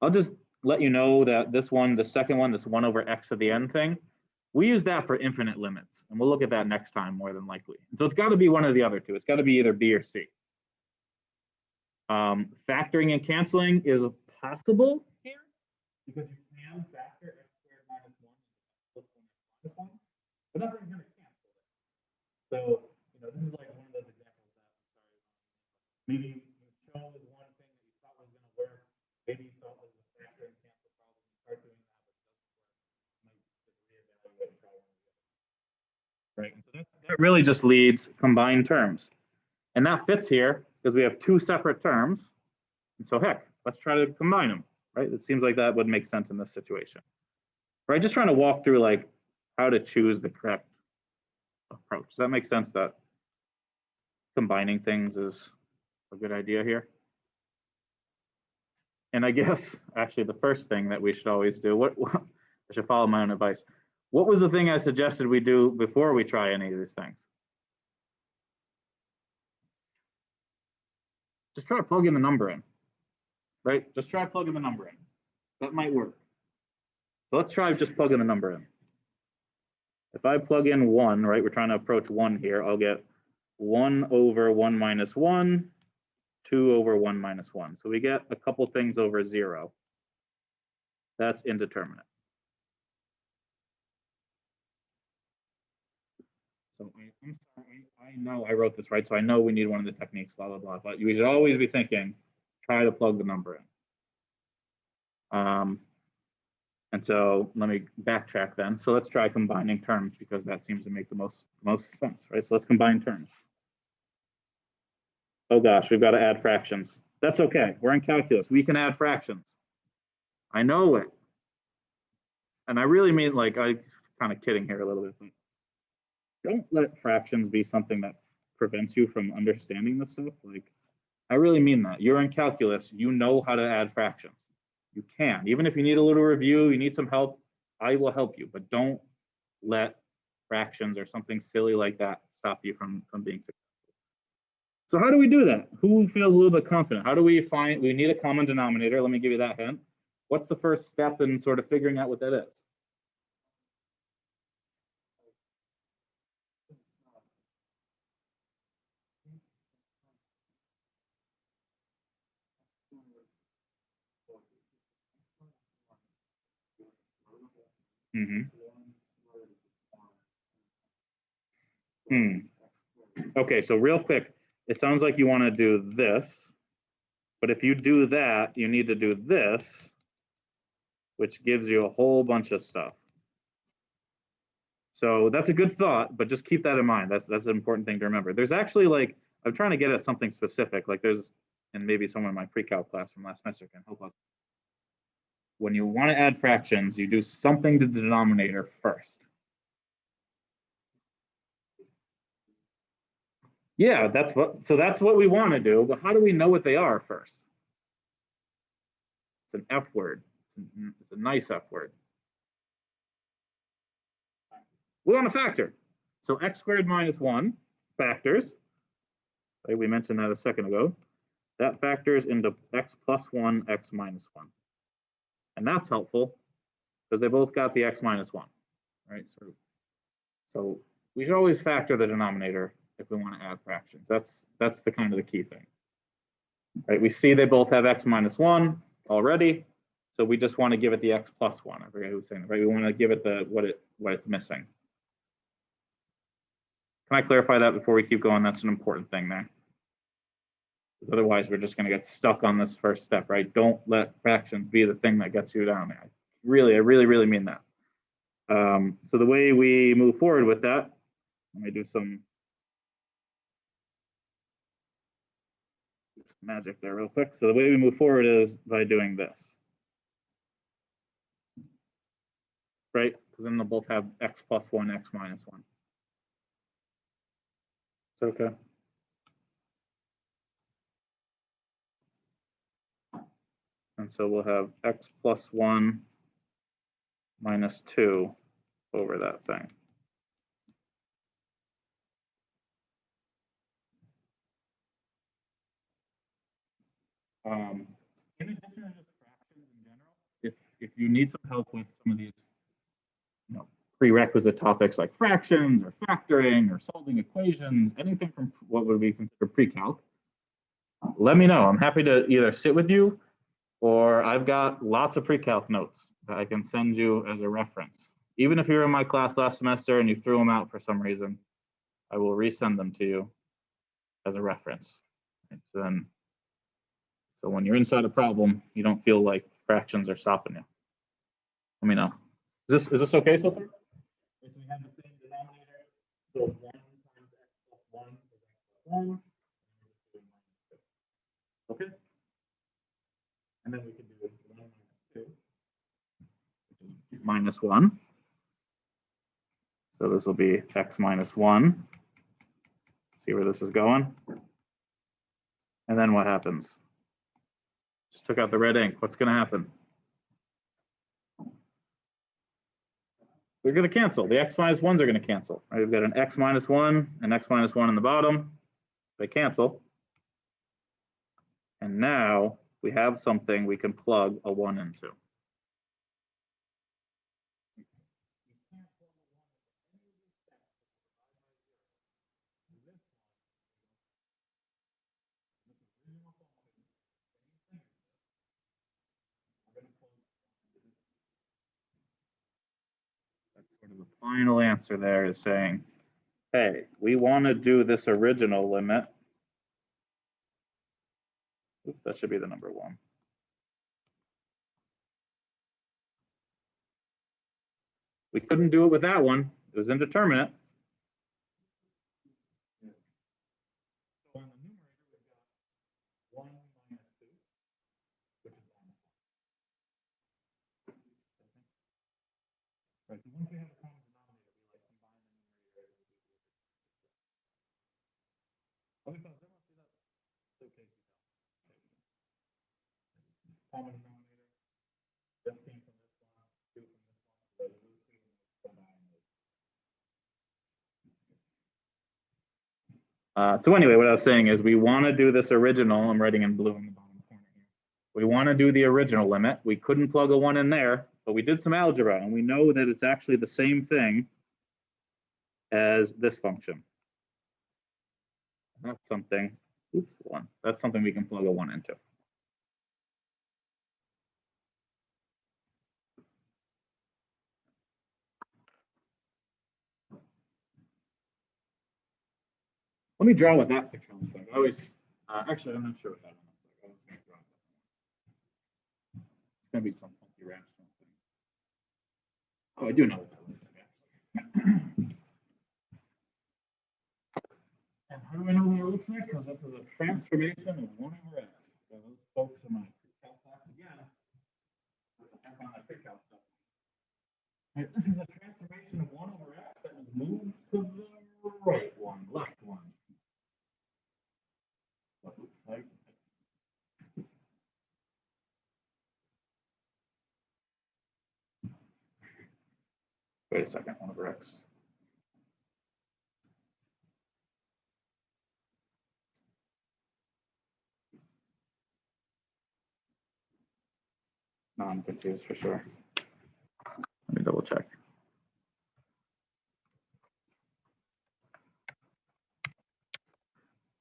I'll just let you know that this one, the second one, this 1 over x to the n thing, we use that for infinite limits, and we'll look at that next time more than likely. And so it's got to be one of the other two. It's got to be either B or C. Factoring and canceling is possible here because you can factor x squared minus 1 plus 1 minus 1, but nothing's going to cancel it. So, this is like one of those examples that, maybe you chose one thing that you thought was going to work. Maybe you thought it was a factor and cancel problem. You start doing that, but it doesn't work. You might just reevaluate and try one of the other. Right. So that really just leads combined terms. And that fits here because we have two separate terms. And so heck, let's try to combine them, right? It seems like that would make sense in this situation. Right, just trying to walk through like how to choose the correct approach. Does that make sense that combining things is a good idea here? And I guess actually the first thing that we should always do, I should follow my own advice. What was the thing I suggested we do before we try any of these things? Just try plugging the number in, right? Just try plugging the number in. That might work. So let's try just plugging the number in. If I plug in 1, right, we're trying to approach 1 here, I'll get 1 over 1 minus 1, 2 over 1 minus 1. So we get a couple things over 0. That's indeterminate. So I'm sorry, I know I wrote this right, so I know we need one of the techniques, blah, blah, blah, but you should always be thinking, try to plug the number in. And so let me backtrack then. So let's try combining terms because that seems to make the most sense, right? So let's combine terms. Oh gosh, we've got to add fractions. That's okay. We're in calculus. We can add fractions. I know it. And I really mean, like, I'm kind of kidding here a little bit, but don't let fractions be something that prevents you from understanding this stuff. Like, I really mean that. You're in calculus. You know how to add fractions. You can. Even if you need a little review, you need some help, I will help you. But don't let fractions or something silly like that stop you from being successful. So how do we do that? Who feels a little bit confident? How do we find, we need a common denominator. Let me give you that hint. What's the first step in sort of figuring out what that is? Okay, so real quick, it sounds like you want to do this, but if you do that, you need to do this, which gives you a whole bunch of stuff. So that's a good thought, but just keep that in mind. That's an important thing to remember. There's actually, like, I'm trying to get at something specific, like there's, and maybe someone in my pre-calc class from last semester can help us. When you want to add fractions, you do something to the denominator first. Yeah, that's what we want to do, but how do we know what they are first? It's an F word. It's a nice F word. We want to factor. So x squared minus 1 factors. Right, we mentioned that a second ago. That factors into x plus 1, x minus 1. And that's helpful because they both got the x minus 1, right? So we should always factor the denominator if we want to add fractions. That's the kind of the key thing. Right? We see they both have x minus 1 already. So we just want to give it the x plus 1. I forget who was saying that, right? We want to give it the what it's missing. Can I clarify that before we keep going? That's an important thing there. because otherwise we're just going to get stuck on this first step, right? Don't let fractions be the thing that gets you down there. I really mean that. So the way we move forward with that, let me do some magic there real quick. So the way we move forward is by doing this, right? Because then they'll both have x plus 1, x minus 1. Okay. And so we'll have x plus 1 minus 2 over that thing. In addition to just fractions in general, if you need some help with some of these, prerequisite topics like fractions or factoring or solving equations, anything from what would be considered pre-calc, let me know. I'm happy to either sit with you, or I've got lots of pre-calc notes that I can send you as a reference. Even if you were in my class last semester and you threw them out for some reason, I will resend them to you as a reference. So when you're inside a problem, you don't feel like fractions are stopping you. Let me know. Is this okay so far? If we have the same denominator, so 1 times x plus 1 is x plus 1. Okay. And then we can do 1 minus 2, which is minus 1. So this will be x minus 1. See where this is going? And then what happens? Just took out the red ink. What's going to happen? They're going to cancel. The x minus 1s are going to cancel. Right? We've got an x minus 1 and x minus 1 in the bottom. They cancel. And now we have something we can plug a 1 into. That's sort of the final answer there, is saying, hey, we want to do this original limit. Oops, that should be the number 1. We couldn't do it with that one. It was indeterminate. So on the numerator, we've got 1 minus 2, which is minus 1. Right, so once we have a common denominator, we like combine the numerator. Okay, so everyone see that? It's okay. Common denominator. This came from this one, 2 from this one, so those 2 combine. So anyway, what I was saying is we want to do this original. I'm writing in blue in the bottom corner here. We want to do the original limit. We couldn't plug a 1 in there, but we did some algebra, and we know that it's actually the same thing as this function. That's something, oops, 1. That's something we can plug a 1 into. Let me draw what that picture looks like. I always, actually, I'm not sure what that one looks like. It's going to be some funky rational thing. Oh, I do know what that looks like, actually. And how do I know what it looks like? Because this is a transformation of 1 over x. So those folks in my pre-calc class again. On my pre-calc stuff. And this is a transformation of 1 over x that was moved to the right one, left one. What looks like. Wait a second, 1 over x. No, I'm confused for sure. Let me double check.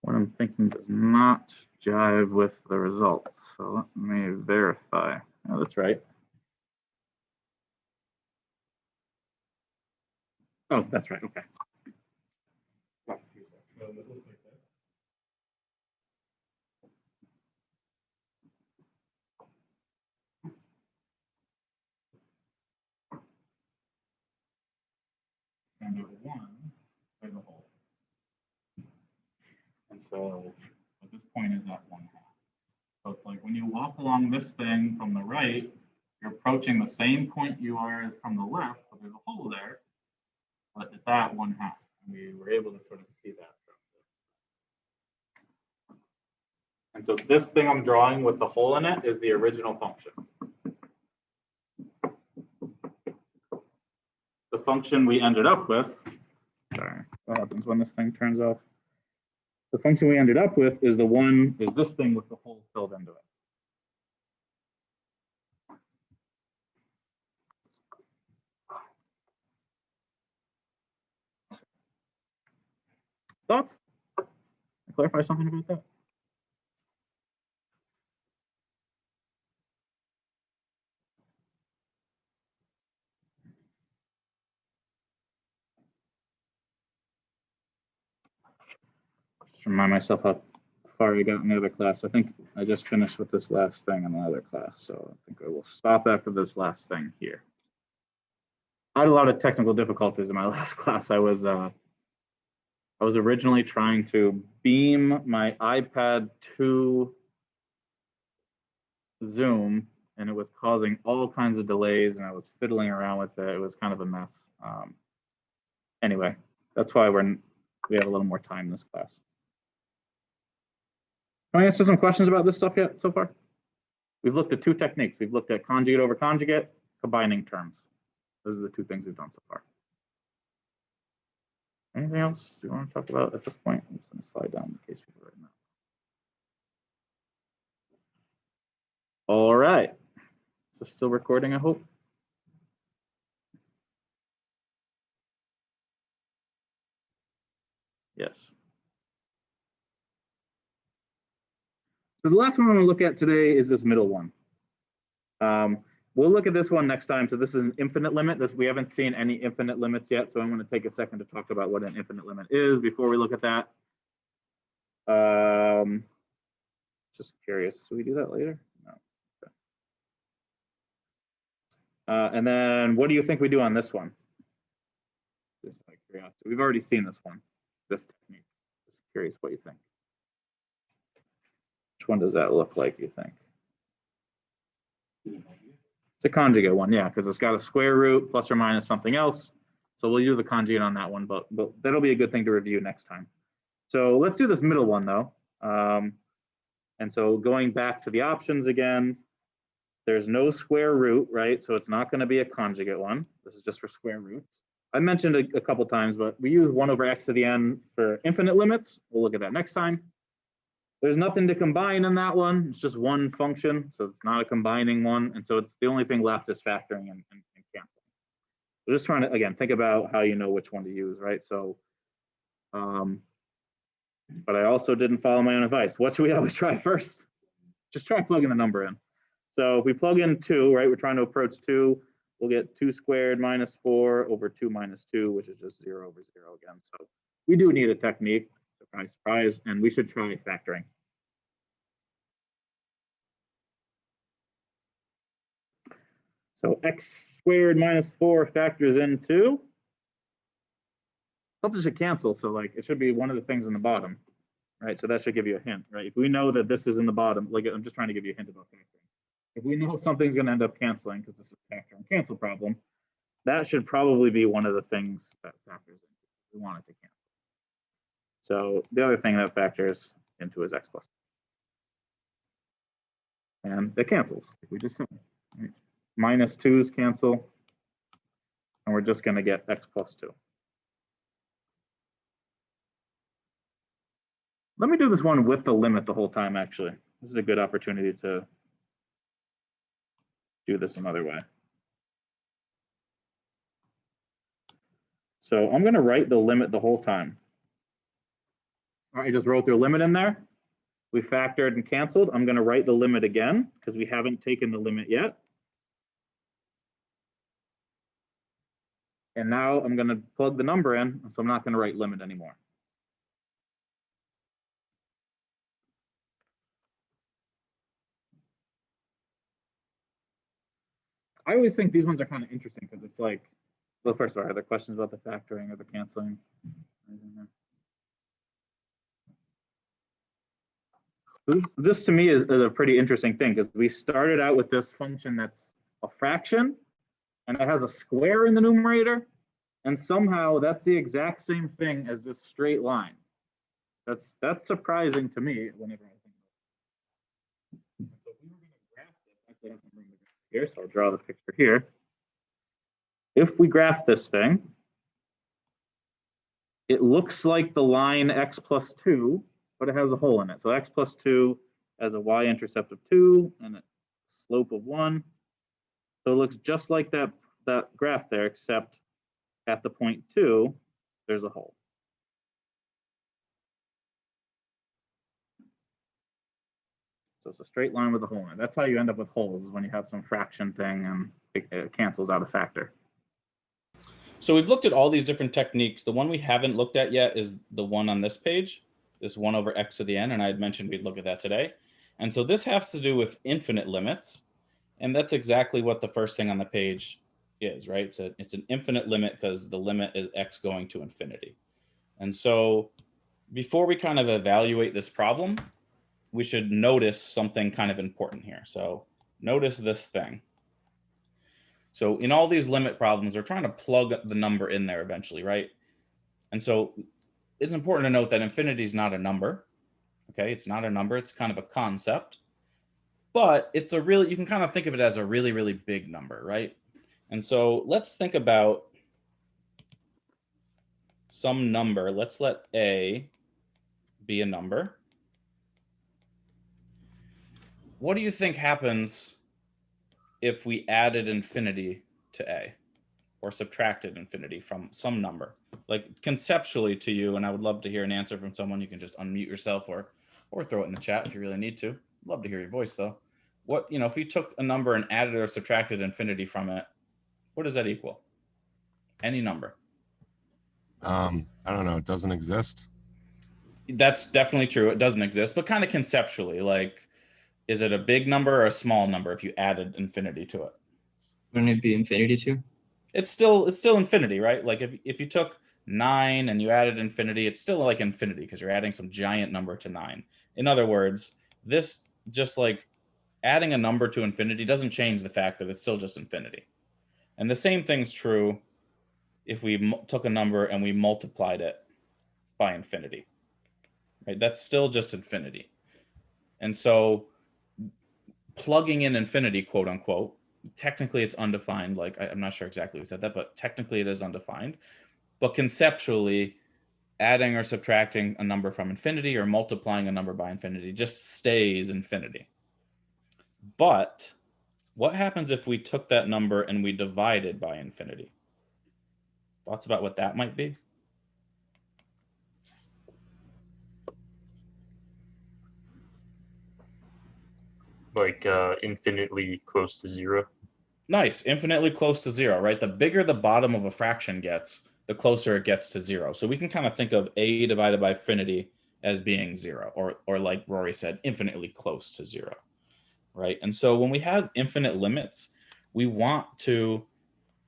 What I'm thinking does not jive with the results. So let me verify. Oh, that's right. Oh, that's right. Okay. So it looks like this. And so at this point is at 1/2. So it's like when you walk along this thing from the right, you're approaching the same point you are as from the left, but there's a hole there, but it's at 1/2. And we were able to sort of see that from this. And so this thing I'm drawing with the hole in it is the original function. The function we ended up with, sorry, what happens when this thing turns off? The function we ended up with is this thing with the hole filled into it. Thoughts? Clarify something about that? Just remind myself how far I got in the other class. I think I just finished with this last thing in the other class, so I think I will stop after this last thing here. I had a lot of technical difficulties in my last class. I was originally trying to beam my iPad to Zoom, and it was causing all kinds of delays, and I was fiddling around with it. It was kind of a mess. Anyway, that's why we have a little more time in this class. Can I answer some questions about this stuff yet so far? We've looked at two techniques. We've looked at conjugate over conjugate, combining terms. Those are the two things we've done so far. Anything else you want to talk about at this point? I'm just going to slide down the case paper right now. All right. Is this still recording, I hope? Yes. So the last one I'm going to look at today is this middle one. We'll look at this one next time. So this is an infinite limit. We haven't seen any infinite limits yet. So I'm going to take a second to talk about what an infinite limit is before we look at that. Just curious. Should we do that later? No. Okay. And then what do you think we do on this one? Just like curiosity. We've already seen this one, this technique. Just curious what you think. Which one does that look like, you think? It's a conjugate one, yeah, because it's got a square root plus or minus something else. So we'll use the conjugate on that one, but that'll be a good thing to review next time. So let's do this middle one though. And so going back to the options again, there's no square root, right? So it's not going to be a conjugate one. This is just for square roots. I mentioned a couple times, but we use 1 over x to the n for infinite limits. We'll look at that next time. There's nothing to combine in that one. It's just one function, so it's not a combining one. And so it's the only thing left is factoring and canceling. We're just trying to, again, think about how you know which one to use, right? So, but I also didn't follow my own advice. What should we always try first? Just try plugging the number in. So if we plug in 2, right, we're trying to approach 2, we'll get 2 squared minus 4 over 2 minus 2, which is just 0 over 0 again. So we do need a technique, surprise, surprise, and we should try factoring. So x squared minus 4 factors into, something should cancel. So like it should be one of the things in the bottom, right? So that should give you a hint, right? If we know that this is in the bottom, like I'm just trying to give you a hint about factoring. If we know something's going to end up canceling because this is a factor and cancel problem, that should probably be one of the things that factors in. We want it to cancel. So the other thing that factors into is x plus 2. And it cancels, like we just said. Right? Minus 2's cancel, and we're just going to get x plus 2. Let me do this one with the limit the whole time, actually. This is a good opportunity to do this another way. So I'm going to write the limit the whole time. All right, I just wrote the limit in there. We factored and canceled. I'm going to write the limit again because we haven't taken the limit yet. And now I'm going to plug the number in, so I'm not going to write limit anymore. I always think these ones are kind of interesting because it's like, well, first of all, are there questions about the factoring or the canceling? This to me is a pretty interesting thing because we started out with this function that's a fraction and it has a square in the numerator. And somehow that's the exact same thing as this straight line. That's surprising to me whenever I think of it. So if we were going to graph this, actually I have to bring the graph here, so I'll draw the picture here. If we graph this thing, it looks like the line x plus 2, but it has a hole in it. So x plus 2 has a y-intercept of 2 and a slope of 1. So it looks just like that graph there, except at the point 2, there's a hole. So it's a straight line with a hole in it. That's how you end up with holes, is when you have some fraction thing and it cancels out a factor. So we've looked at all these different techniques. The one we haven't looked at yet is the one on this page, this 1 over x to the n, and I had mentioned we'd look at that today. And so this has to do with infinite limits, and that's exactly what the first thing on the page is, right? So it's an infinite limit because the limit is x going to infinity. And so before we kind of evaluate this problem, we should notice something kind of important here. So notice this thing. So in all these limit problems, we're trying to plug the number in there eventually, right? And so it's important to note that infinity is not a number. Okay, it's not a number, it's kind of a concept. But it's a really, you can kind of think of it as a really, really big number, right? And so let's think about some number. Let's let a be a number. What do you think happens if we added infinity to a, or subtracted infinity from some number? Like conceptually to you, and I would love to hear an answer from someone. You can just unmute yourself or throw it in the chat if you really need to. Love to hear your voice though. What, if we took a number and added or subtracted infinity from it, what does that equal? Any number. I don't know. It doesn't exist. That's definitely true. It doesn't exist, but kind of conceptually, like, is it a big number or a small number if you added infinity to it? Wouldn't it be infinity too? It's still infinity, right? Like if you took 9 and you added infinity, it's still like infinity because you're adding some giant number to 9. In other words, this just like adding a number to infinity doesn't change the fact that it's still just infinity. And the same thing's true if we took a number and we multiplied it by infinity, right? That's still just infinity. And so plugging in infinity, quote unquote, technically it's undefined. Like I'm not sure exactly who said that, but technically it is undefined. But conceptually, adding or subtracting a number from infinity or multiplying a number by infinity just stays infinity. But what happens if we took that number and we divided by infinity? Thoughts about what that might be? Like infinitely close to 0. Nice, infinitely close to 0, right? The bigger the bottom of a fraction gets, the closer it gets to 0. So we can kind of think of a divided by infinity as being 0, or like Rory said, infinitely close to 0, right? And so when we have infinite limits, we want to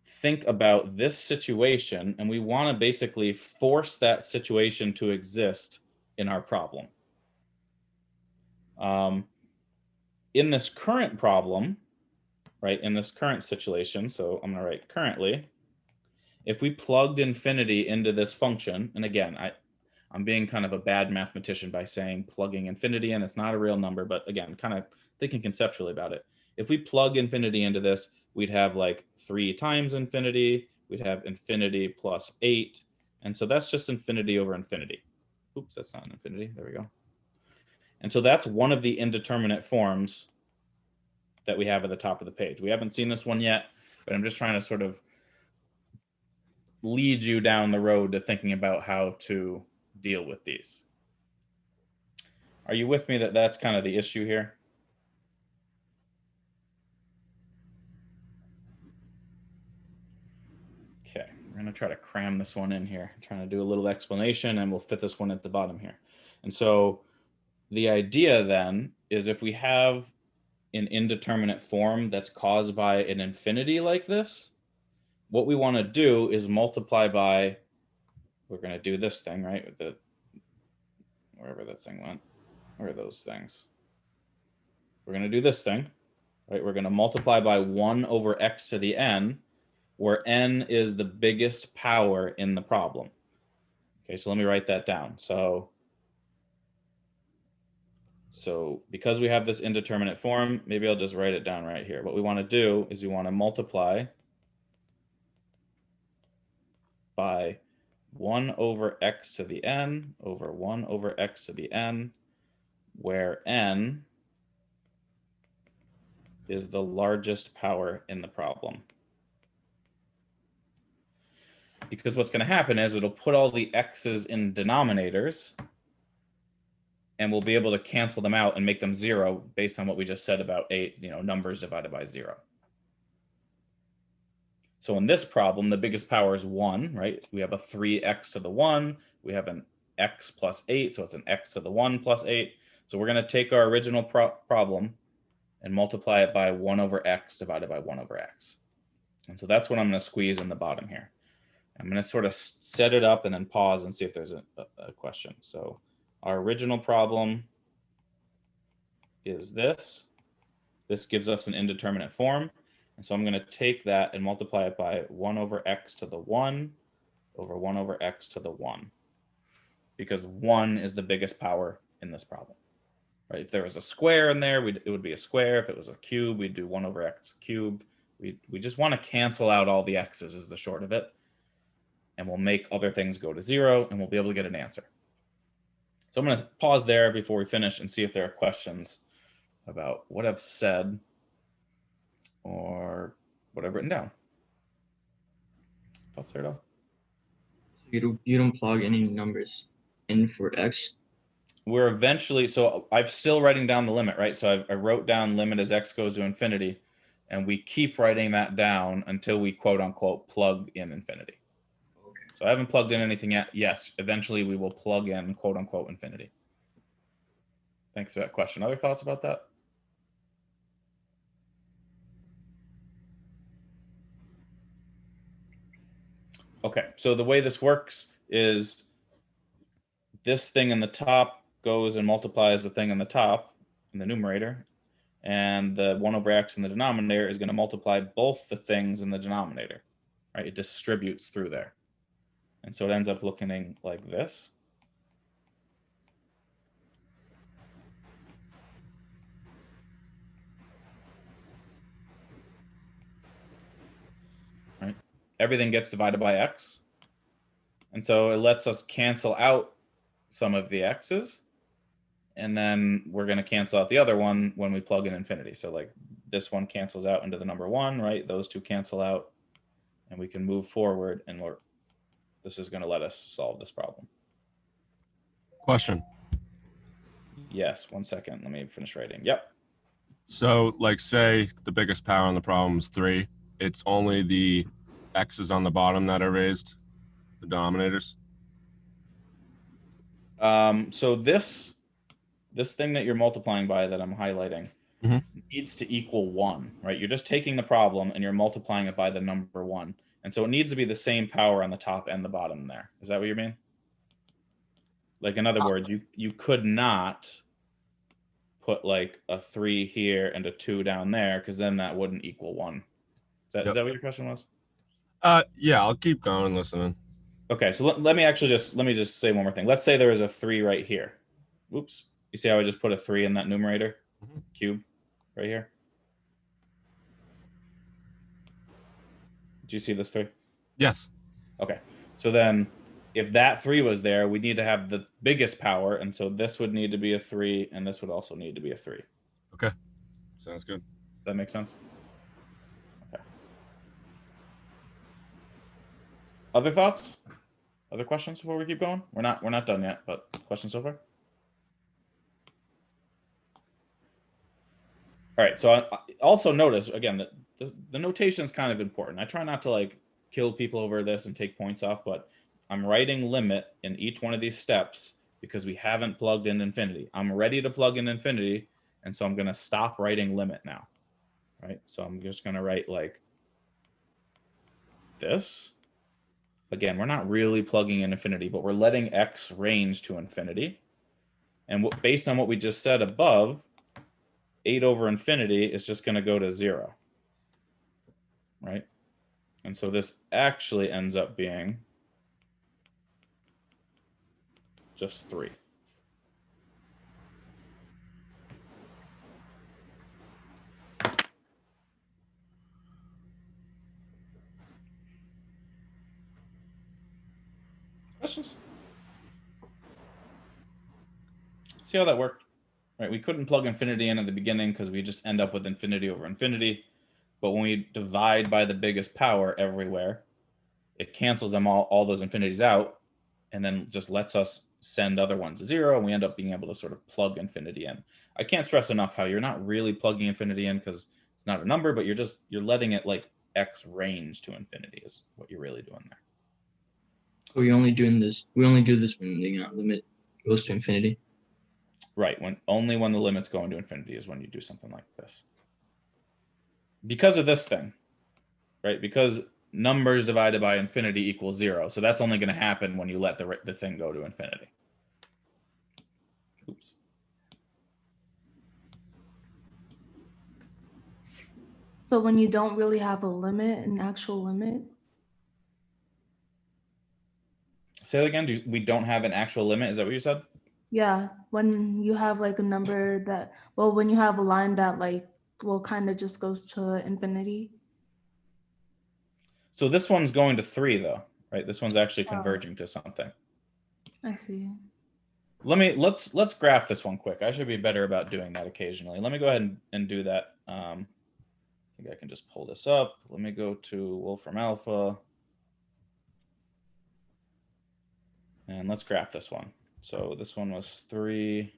think about this situation, and we want to basically force that situation to exist in our problem. In this current problem, right, in this current situation, so I'm going to write currently, if we plugged infinity into this function, and again, I'm being kind of a bad mathematician by saying plugging infinity in, it's not a real number, but again, kind of thinking conceptually about it. If we plug infinity into this, we'd have like 3 times infinity, we'd have infinity plus 8, and so that's just infinity over infinity. Oops, that's not an infinity, there we go. And so that's one of the indeterminate forms that we have at the top of the page. We haven't seen this one yet, but I'm just trying to sort of lead you down the road to thinking about how to deal with these. Are you with me that that's kind of the issue here? Okay, we're going to try to cram this one in here. I'm trying to do a little explanation, and we'll fit this one at the bottom here. And so the idea then is if we have an indeterminate form that's caused by an infinity like this, what we want to do is multiply by, we're going to do this thing, right? With the, wherever the thing went. where are those things? We're going to do this thing, right? We're going to multiply by 1 over x to the n, where n is the biggest power in the problem. Okay, so let me write that down. So because we have this indeterminate form, maybe I'll just write it down right here. What we want to do is we want to multiply by 1 over x to the n over 1 over x to the n, where n is the largest power in the problem. Because what's going to happen is it'll put all the x's in denominators, and we'll be able to cancel them out and make them 0 based on what we just said about numbers divided by 0. So in this problem, the biggest power is 1, right? We have a 3x to the 1. We have an x plus 8, so it's an x to the 1 plus 8. So we're going to take our original problem and multiply it by 1 over x divided by 1 over x. And so that's what I'm going to squeeze in the bottom here. I'm going to sort of set it up and then pause and see if there's a question. So our original problem is this. This gives us an indeterminate form. And so I'm going to take that and multiply it by 1 over x to the 1 over 1 over x to the 1. Because 1 is the biggest power in this problem. Right? If there was a square in there, it would be a square. If it was a cube, we'd do 1 over x cubed. We just want to cancel out all the x's is the short of it. And we'll make other things go to 0, and we'll be able to get an answer. So I'm going to pause there before we finish and see if there are questions about what I've said or what I've written down. Thoughts there at all? You don't plug any numbers in for x. We're eventually, so I'm still writing down the limit, right? So I wrote down limit as x goes to infinity, and we keep writing that down until we quote unquote plug in infinity. So I haven't plugged in anything yet. Yes, eventually we will plug in quote unquote infinity. Thanks for that question. Other thoughts about that? Okay, so the way this works is this thing in the top goes and multiplies the thing in the top in the numerator, and the 1 over x in the denominator is going to multiply both the things in the denominator, right? It distributes through there. And so it ends up looking like this. Right? Everything gets divided by x. And so it lets us cancel out some of the x's. And then we're going to cancel out the other one when we plug in infinity. So like this one cancels out into the number 1, right? Those two cancel out. And we can move forward, and this is going to let us solve this problem. Question. Yes, 1 second. Let me finish writing. Yep. So, like, say the biggest power on the problem is 3. It's only the x's on the bottom that are raised, the denominators. So this thing that you're multiplying by that I'm highlighting needs to equal 1, right? You're just taking the problem and you're multiplying it by the number 1. And so it needs to be the same power on the top and the bottom there. Is that what you mean? Like, in other words, you could not put like a 3 here and a 2 down there, because then that wouldn't equal 1. Is that what your question was? Yeah, I'll keep going and listening. Okay, so let me just say one more thing. Let's say there is a 3 right here. Oops. You see how I just put a 3 in that numerator? Cube right here. Do you see this 3? Yes. Okay. So then if that 3 was there, we need to have the biggest power. And so this would need to be a 3, and this would also need to be a 3. Okay. Sounds good. Does that make sense? Okay. Other thoughts? Other questions before we keep going? We're not done yet, but questions so far? All right, so I also notice, again, that the notation is kind of important. I try not to like kill people over this and take points off, but I'm writing limit in each one of these steps because we haven't plugged in infinity. I'm ready to plug in infinity, and so I'm going to stop writing limit now, right? So I'm just going to write like this. Again, we're not really plugging in infinity, but we're letting x range to infinity. And based on what we just said above, 8 over infinity is just going to go to 0, right? And so this actually ends up being just 3. Questions? See how that worked? Right, we couldn't plug infinity in at the beginning because we just end up with infinity over infinity. But when we divide by the biggest power everywhere, it cancels them all those infinities out, and then just lets us send other ones to 0, and we end up being able to sort of plug infinity in. I can't stress enough how you're not really plugging infinity in because it's not a number, but you're letting it like X range to infinity is what you're really doing there. So we only do this when the limit goes to infinity. Right, only when the limit's going to infinity is when you do something like this. Because of this thing, right? Because numbers divided by infinity equals 0. So that's only going to happen when you let the thing go to infinity. Oops. So when you don't really have a limit, an actual limit? Say that again. We don't have an actual limit. Is that what you said? Yeah, when you have like a number that, well, when you have a line that like, well, kind of just goes to infinity. So this one's going to 3 though, right? This one's actually converging to something. I see. Let's graph this one quick. I should be better about doing that occasionally. Let me go ahead and do that. I think I can just pull this up. Let me go to Wolfram Alpha. And let's graph this one. So this one was 3x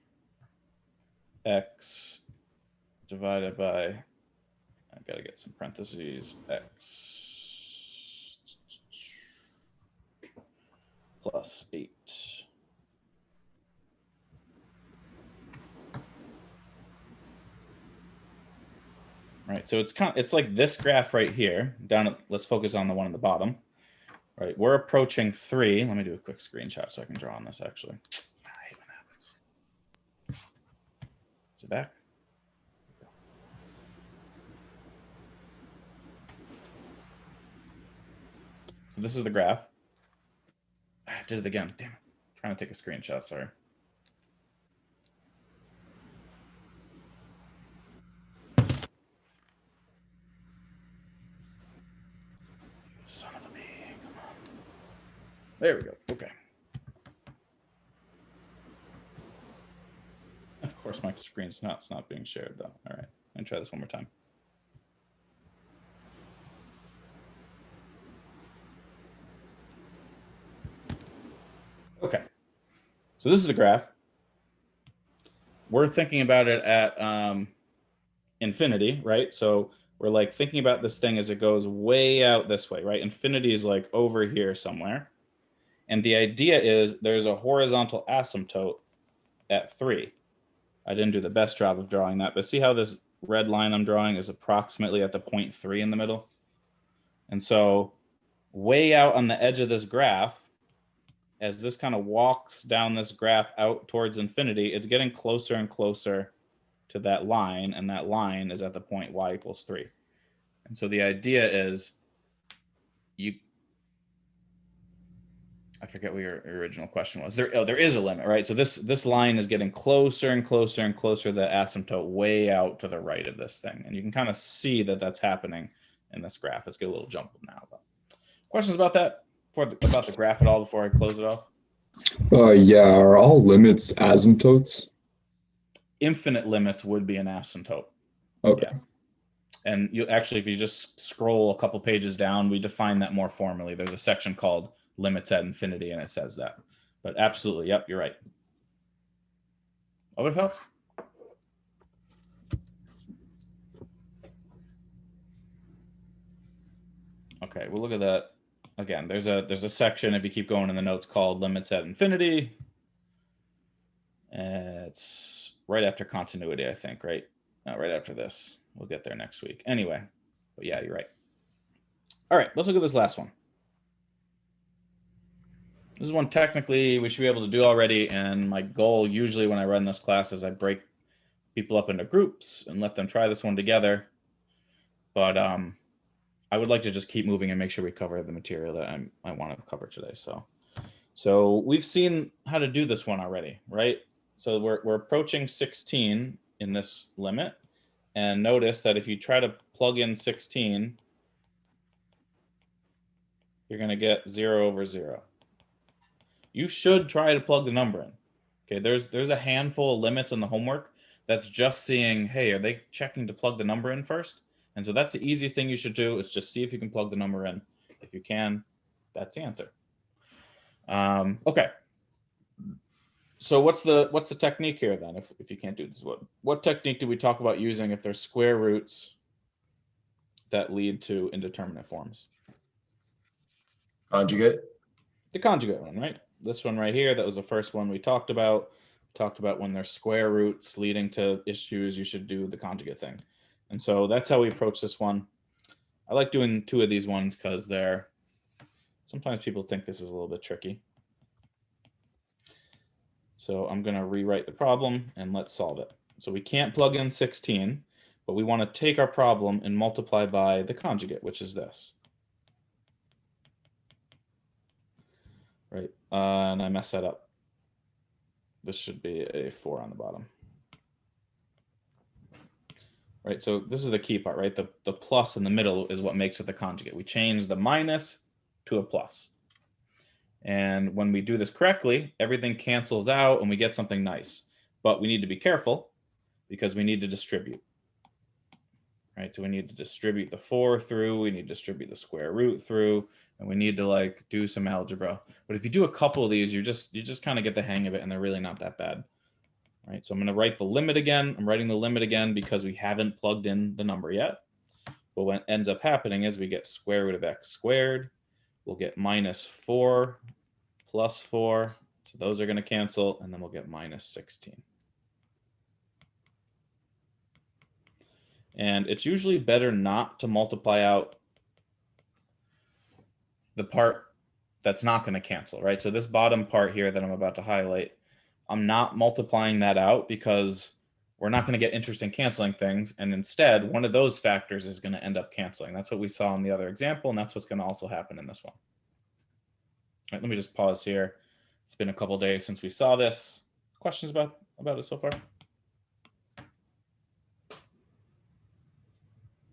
divided by, I gotta get some parentheses, x plus 8. Right, so it's like this graph right here. Let's focus on the one at the bottom. Right, we're approaching 3. Let me do a quick screenshot so I can draw on this actually. I hate when that happens. Is it back? So this is the graph. I did it again. Damn it. I'm trying to take a screenshot, sorry. Son of a bee, come on. There we go. Okay. Of course, my screen's not being shared though. All right, let me try this one more time. Okay, so this is the graph. We're thinking about it at infinity, right? So we're like thinking about this thing as it goes way out this way, right? Infinity is like over here somewhere. And the idea is there's a horizontal asymptote at 3. I didn't do the best job of drawing that, but see how this red line I'm drawing is approximately at the point 3 in the middle? And so way out on the edge of this graph, as this kind of walks down this graph out towards infinity, it's getting closer and closer to that line, and that line is at the point y equals 3. And so the idea is I forget what your original question was. There is a limit, right? So this line is getting closer and closer and closer to the asymptote way out to the right of this thing. And you can kind of see that that's happening in this graph. Let's get a little jumbled now. But questions about that? About the graph at all before I close it off? Yeah, are all limits asymptotes? Infinite limits would be an asymptote. Okay. Yeah. And you actually, if you just scroll a couple pages down, we define that more formally. There's a section called limits at infinity, and it says that. But absolutely, yep, you're right. Other thoughts? Okay, we'll look at that again. There's a section, if you keep going in the notes, called limits at infinity. It's right after continuity, I think, right? Right after this. We'll get there next week. Anyway, but yeah, you're right. All right, let's look at this last one. This is one technically we should be able to do already, and my goal usually when I run this class is I break people up into groups and let them try this one together. But I would like to just keep moving and make sure we cover the material that I want to cover today. So we've seen how to do this one already, right? So we're approaching 16 in this limit, and notice that if you try to plug in 16, you're going to get 0 over 0. You should try to plug the number in. Okay, there's a handful of limits in the homework that's just seeing, hey, are they checking to plug the number in first? And so that's the easiest thing you should do, is just see if you can plug the number in. If you can, that's the answer. Okay. So what's the technique here then? If you can't do this, what technique do we talk about using if there's square roots that lead to indeterminate forms? Conjugate. The conjugate one, right? This one right here, that was the first one we talked about. Talked about when there's square roots leading to issues, you should do the conjugate thing. And so that's how we approach this one. I like doing 2 of these ones because sometimes people think this is a little bit tricky. So I'm going to rewrite the problem and let's solve it. So we can't plug in 16, but we want to take our problem and multiply by the conjugate, which is this. Right, and I messed that up. This should be a 4 on the bottom. Right, so this is the key part, right? The plus in the middle is what makes it the conjugate. We change the minus to a plus. And when we do this correctly, everything cancels out and we get something nice. But we need to be careful because we need to distribute. Right, so we need to distribute the 4 through, we need to distribute the square root through, and we need to like do some algebra. But if you do a couple of these, you just kind of get the hang of it, and they're really not that bad. Right, so I'm going to write the limit again. I'm writing the limit again because we haven't plugged in the number yet. But what ends up happening is we get square root of x squared. We'll get minus 4 plus 4. So those are going to cancel, and then we'll get minus 16. And it's usually better not to multiply out the part that's not going to cancel, right? So this bottom part here that I'm about to highlight, I'm not multiplying that out because we're not going to get interesting canceling things. And instead, one of those factors is going to end up canceling. That's what we saw in the other example, and that's what's going to also happen in this one. All right, let me just pause here. It's been a couple days since we saw this. Questions about it so far?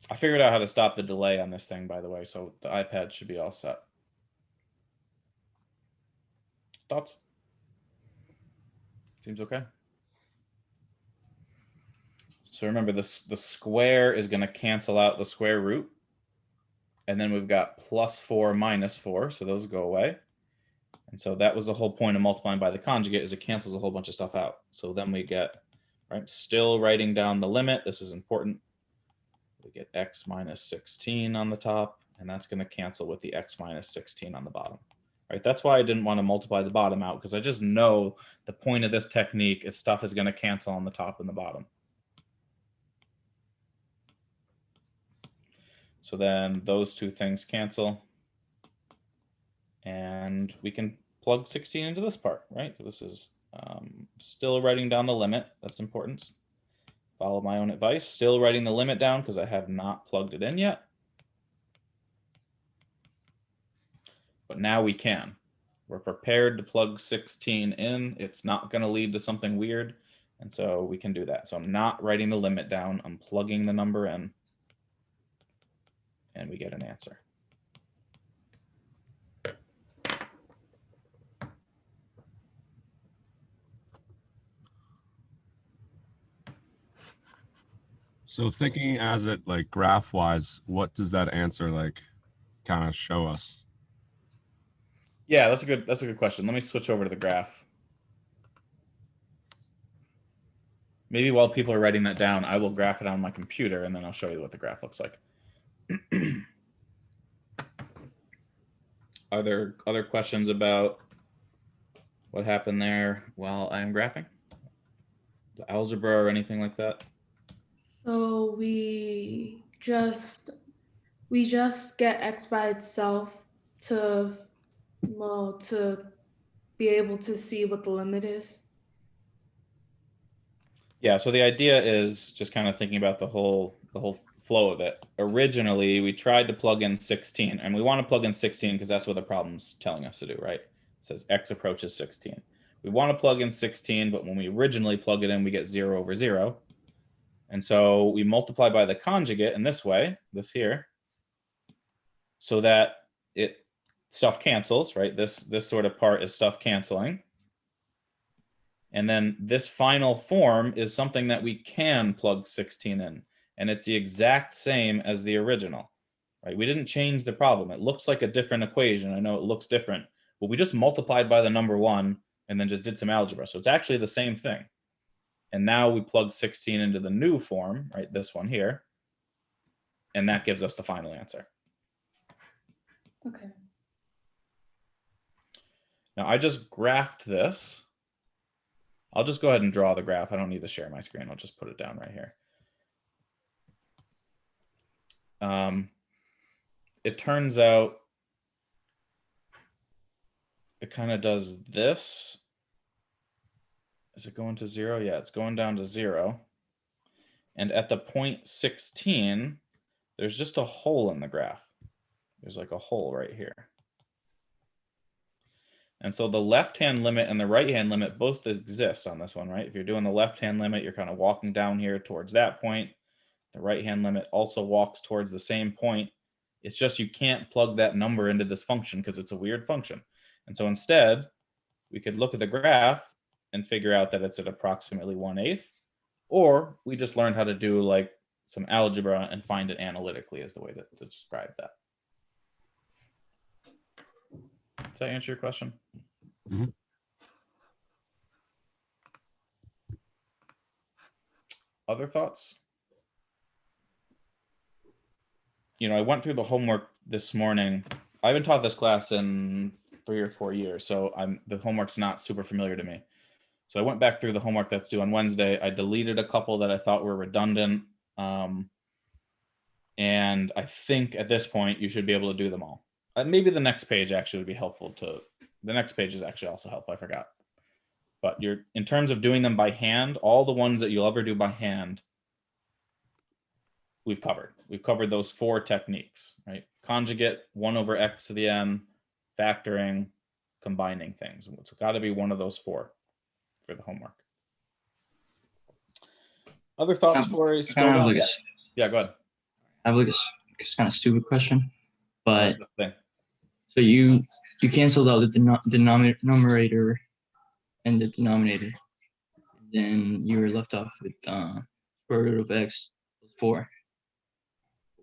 I figured out how to stop the delay on this thing, by the way, so the iPad should be all set. Thoughts? Seems okay. So remember, the square is going to cancel out the square root. And then we've got plus 4 minus 4, so those go away. And so that was the whole point of multiplying by the conjugate, is it cancels a whole bunch of stuff out. So then we get, right, still writing down the limit. This is important. We get x minus 16 on the top, and that's going to cancel with the x minus 16 on the bottom. Right, that's why I didn't want to multiply the bottom out, because I just know the point of this technique is stuff is going to cancel on the top and the bottom. So then those 2 things cancel, and we can plug 16 into this part, right? So this is still writing down the limit. That's important. Follow my own advice. Still writing the limit down because I have not plugged it in yet. But now we can. We're prepared to plug 16 in. It's not going to lead to something weird. And so we can do that. So I'm not writing the limit down. I'm plugging the number in. And we get an answer. So thinking as it like graph wise, what does that answer like kind of show us? Yeah, that's a good question. Let me switch over to the graph. Maybe while people are writing that down, I will graph it on my computer, and then I'll show you what the graph looks like. Are there other questions about what happened there while I am graphing? The algebra or anything like that? So we just get x by itself to be able to see what the limit is? Yeah, so the idea is just kind of thinking about the whole flow of it. Originally, we tried to plug in 16, and we want to plug in 16 because that's what the problem's telling us to do, right? It says x approaches 16. We want to plug in 16, but when we originally plug it in, we get 0 over 0. And so we multiply by the conjugate in this way, this here, so that it stuff cancels, right? This sort of part is stuff canceling. And then this final form is something that we can plug 16 in. And it's the exact same as the original, right? We didn't change the problem. It looks like a different equation. I know it looks different, but we just multiplied by the number 1 and then just did some algebra. So it's actually the same thing. And now we plug 16 into the new form, right? This one here. And that gives us the final answer. Okay. Now I just graphed this. I'll just go ahead and draw the graph. I don't need to share my screen. I'll just put it down right here. It turns out it kind of does this. Is it going to 0? Yeah, it's going down to 0. And at the point 16, there's just a hole in the graph. There's like a hole right here. And so the left-hand limit and the right-hand limit both exist on this one, right? If you're doing the left-hand limit, you're kind of walking down here towards that point. The right-hand limit also walks towards the same point. It's just you can't plug that number into this function because it's a weird function. And so instead, we could look at the graph and figure out that it's at approximately 1/8. Or we just learned how to do like some algebra and find it analytically is the way to describe that. Does that answer your question? Mhm. Other thoughts? You know, I went through the homework this morning. I haven't taught this class in 3 or 4 years, so the homework's not super familiar to me. So I went back through the homework that's due on Wednesday. I deleted a couple that I thought were redundant. And I think at this point, you should be able to do them all. Maybe the next page actually would be helpful to, the next page is actually also helpful, I forgot. But in terms of doing them by hand, all the ones that you'll ever do by hand, we've covered. We've covered those 4 techniques, right? Conjugate, 1 over x to the n, factoring, combining things. It's got to be one of those 4 for the homework. Other thoughts for you? Yeah, go ahead. I have like a kind of stupid question, but What's the thing? so you canceled out the numerator and the denominator, then you were left off with square root of x plus 4.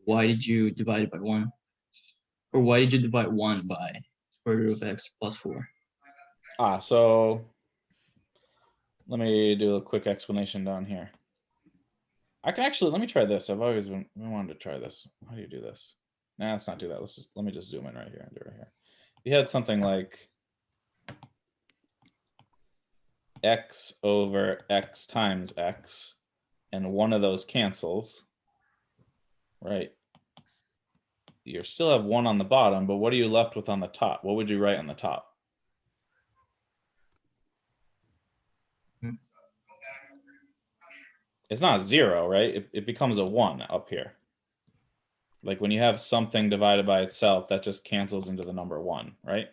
Why did you divide it by 1? Or why did you divide 1 by square root of x plus 4? So let me do a quick explanation down here. I can actually, let me try this. I've always wanted to try this. How do you do this? Nah, let's not do that. Let me just zoom in right here and do it right here. You had something like x over x times x, and one of those cancels, right? You still have 1 on the bottom, but what are you left with on the top? What would you write on the top? It's not 0, right? It becomes a 1 up here. Like when you have something divided by itself, that just cancels into the number 1, right?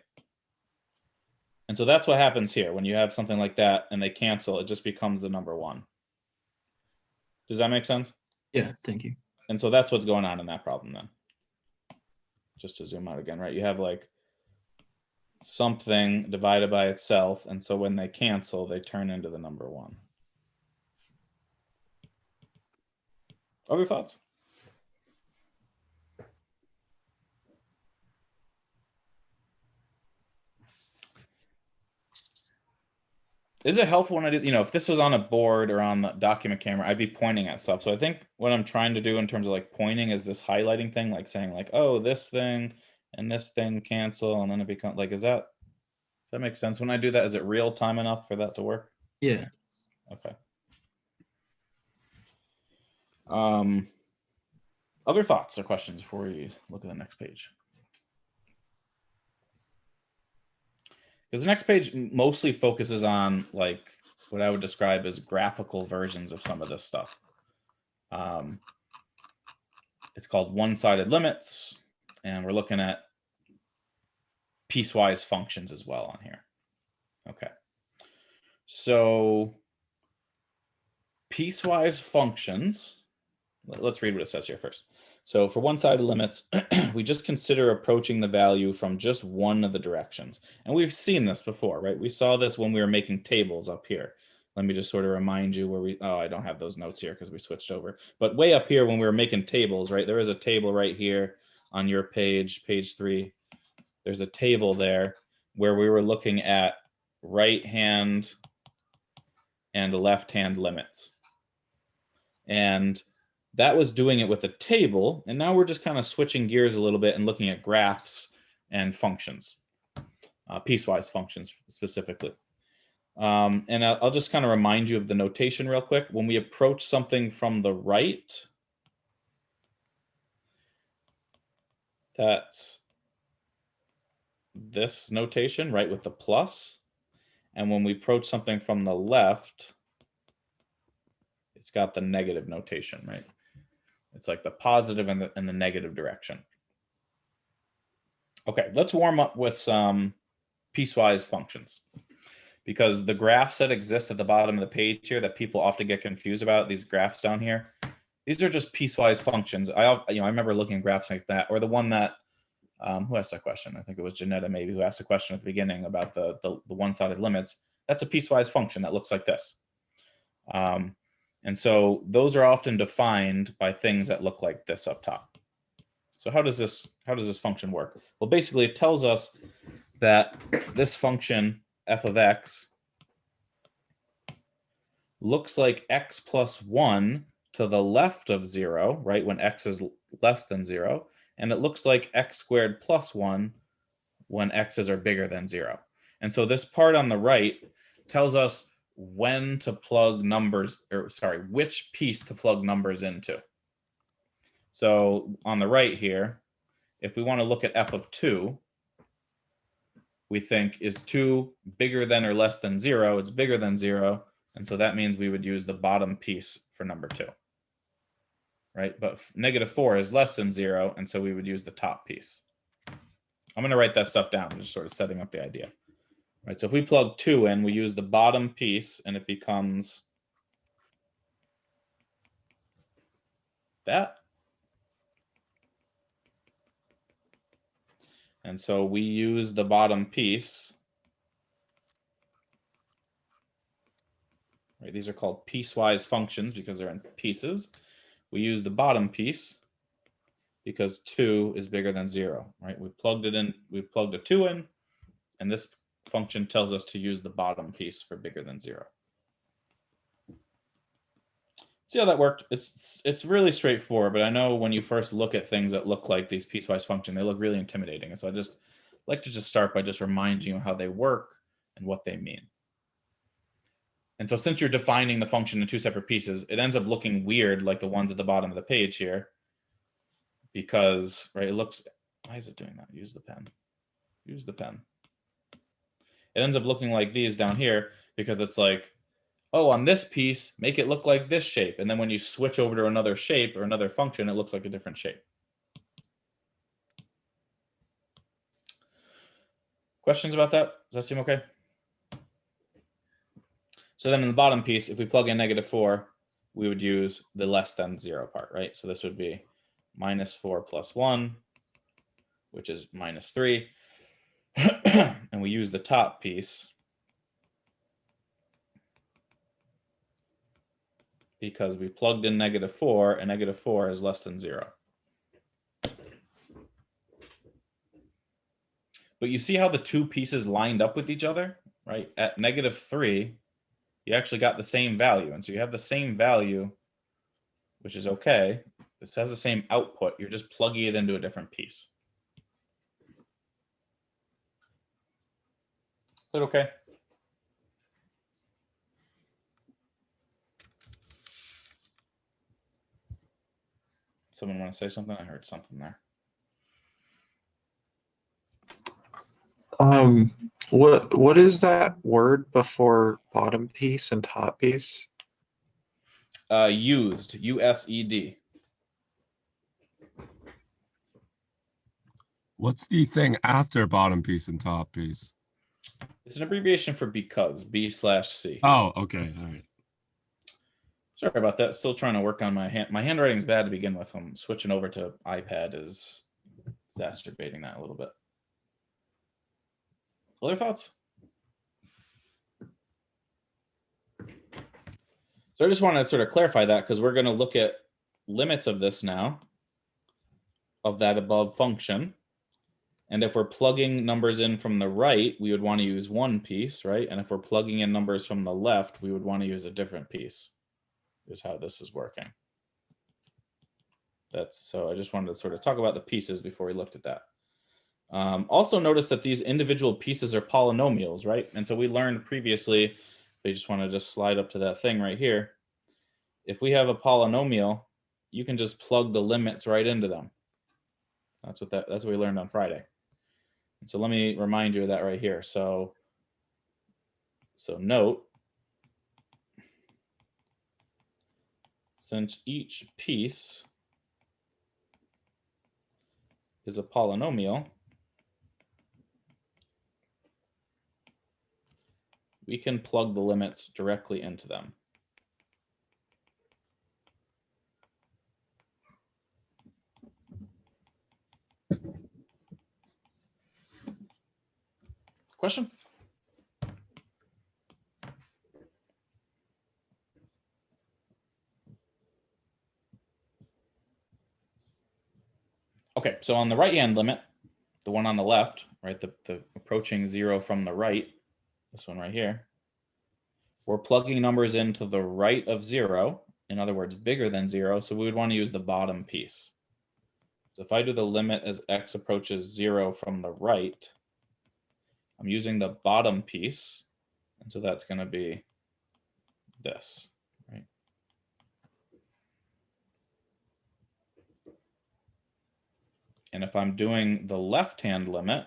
And so that's what happens here. When you have something like that and they cancel, it just becomes the number 1. Does that make sense? Yeah, thank you. And so that's what's going on in that problem then. Just to zoom out again, right? You have like something divided by itself. And so when they cancel, they turn into the number 1. Other thoughts? Is it helpful when I do, if this was on a board or on the document camera, I'd be pointing at stuff. So I think what I'm trying to do in terms of like pointing is this highlighting thing, like saying like, oh, this thing and this thing cancel. And then it becomes like, does that make sense? When I do that, is it real time enough for that to work? Yeah. Okay. Other thoughts or questions before we look at the next page? Because the next page mostly focuses on like what I would describe as graphical versions of some of this stuff. It's called one-sided limits, and we're looking at piecewise functions as well on here. Okay. So piecewise functions, let's read what it says here first. So for one-sided limits, we just consider approaching the value from just one of the directions. And we've seen this before, right? We saw this when we were making tables up here. Let me just sort of remind you where I don't have those notes here because we switched over. But way up here when we were making tables, right? There is a table right here on your page, page 3. There's a table there where we were looking at right hand and left hand limits. And that was doing it with a table. And now we're just kind of switching gears a little bit and looking at graphs and functions, piecewise functions specifically. And I'll just kind of remind you of the notation real quick. When we approach something from the right, that's this notation, right, with the plus. And when we approach something from the left, it's got the negative notation, right? It's like the positive and the negative direction. Okay, let's warm up with some piecewise functions, because the graphs that exist at the bottom of the page here that people often get confused about, these graphs down here, these are just piecewise functions. I remember looking at graphs like that, or the one that who asked that question? I think it was Janetta maybe who asked the question at the beginning about the one-sided limits. That's a piecewise function that looks like this. And so those are often defined by things that look like this up top. So how does this function work? Well, basically it tells us that this function f of x looks like x plus 1 to the left of 0, right, when x is less than 0, and it looks like x squared plus 1 when x's are bigger than 0. And so this part on the right tells us when to plug numbers, or sorry, which piece to plug numbers into. So on the right here, if we want to look at f of 2, we think, is 2 bigger than or less than 0? It's bigger than 0. And so that means we would use the bottom piece for number 2. Right? But negative 4 is less than 0. And so we would use the top piece. I'm going to write that stuff down, just sort of setting up the idea. Right, so if we plug 2 in, we use the bottom piece, and it becomes that. And so we use the bottom piece. Right, these are called piecewise functions because they're in pieces. We use the bottom piece because 2 is bigger than 0. Right, we plugged it in. We plugged a 2 in, and this function tells us to use the bottom piece for bigger than 0. See how that worked? It's really straightforward, but I know when you first look at things that look like these piecewise function, they look really intimidating. And so I just like to just start by just reminding you how they work and what they mean. And so since you're defining the function in 2 separate pieces, it ends up looking weird like the ones at the bottom of the page here, because, right, it looks, why is it doing that? Use the pen. Use the pen. It ends up looking like these down here because it's like, oh, on this piece, make it look like this shape. And then when you switch over to another shape or another function, it looks like a different shape. Questions about that? Does that seem okay? So then in the bottom piece, if we plug in negative 4, we would use the less than 0 part, right? So this would be minus 4 plus 1, which is minus 3. And we use the top piece because we plugged in negative 4, and negative 4 is less than 0. But you see how the 2 pieces lined up with each other, right? At negative 3, you actually got the same value. And so you have the same value, which is okay. This has the same output. You're just plugging it into a different piece. Is that okay? Someone want to say something? I heard something there. What is that word before bottom piece and top piece? Used, USED. What's the thing after bottom piece and top piece? It's an abbreviation for because, B/C. Oh, okay. All right. Sorry about that. Still trying to work on my hand. My handwriting's bad to begin with. I'm switching over to iPad is exacerbating that a little bit. Other thoughts? So I just want to sort of clarify that because we're going to look at limits of this now, of that above function. And if we're plugging numbers in from the right, we would want to use one piece, right? And if we're plugging in numbers from the left, we would want to use a different piece, is how this is working. So I just wanted to sort of talk about the pieces before we looked at that. Also notice that these individual pieces are polynomials, right? And so we learned previously, if you just want to just slide up to that thing right here, if we have a polynomial, you can just plug the limits right into them. That's what we learned on Friday. And so let me remind you of that right here. So note, since each piece is a polynomial, we can plug the limits directly into them. Question? Okay, so on the right-hand limit, the one on the left, right, the approaching 0 from the right, this one right here, we're plugging numbers into the right of 0, in other words, bigger than 0, so we would want to use the bottom piece. So if I do the limit as x approaches 0 from the right, I'm using the bottom piece, and so that's going to be this, right? And if I'm doing the left-hand limit,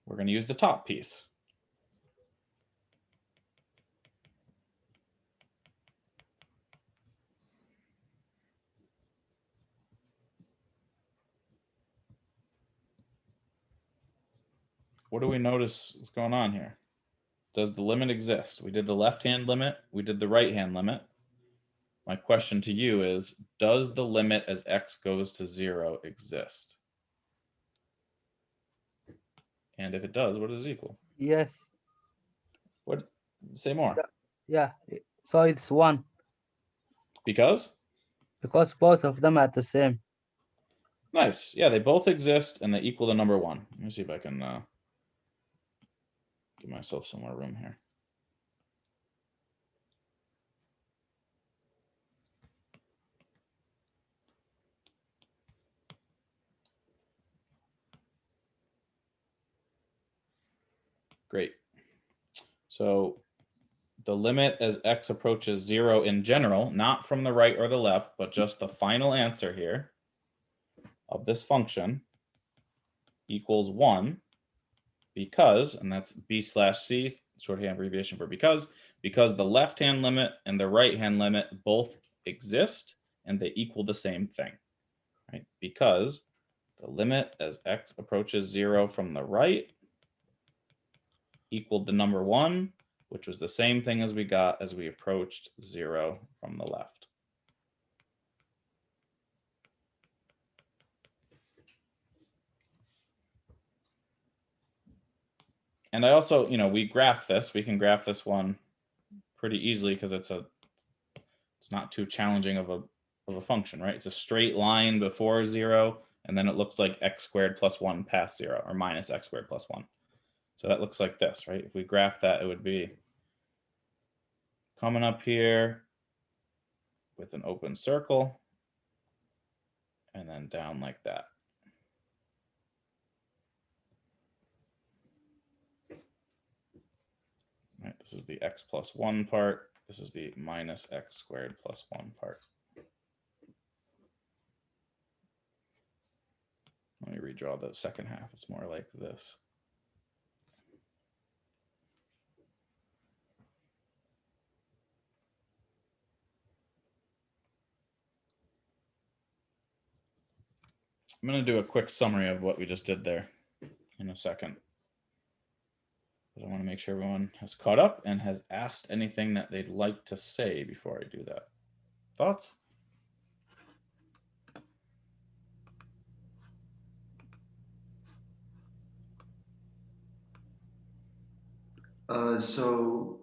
we're going to use the top piece. What do we notice is going on here? Does the limit exist? We did the left-hand limit. We did the right-hand limit. My question to you is, does the limit as x goes to 0 exist? And if it does, what is it equal? Yes. What? Say more. Yeah. So it's 1 Because? because both of them are the same. Nice. Yeah, they both exist and they equal the number 1. Let me see if I can give myself some more room here. Great. So the limit as x approaches 0 in general, not from the right or the left, but just the final answer here of this function equals 1 because, and that's b/c, shorthand abbreviation for because the left-hand limit and the right-hand limit both exist and they equal the same thing, right? Because the limit as x approaches 0 from the right equaled the number 1, which was the same thing as we got as we approached 0 from the left. And I also, we graph this. We can graph this one pretty easily because it's not too challenging of a function, right? It's a straight line before 0, and then it looks like x squared plus 1 past 0, or minus x squared plus 1. So that looks like this, right? If we graph that, it would be coming up here with an open circle, and then down like that. Right, this is the x plus 1 part. This is the minus x squared plus 1 part. redraw the second half. It's more like this. I'm going to do a quick summary of what we just did there in a second. But I want to make sure everyone has caught up and has asked anything that they'd like to say before I do that. Thoughts? So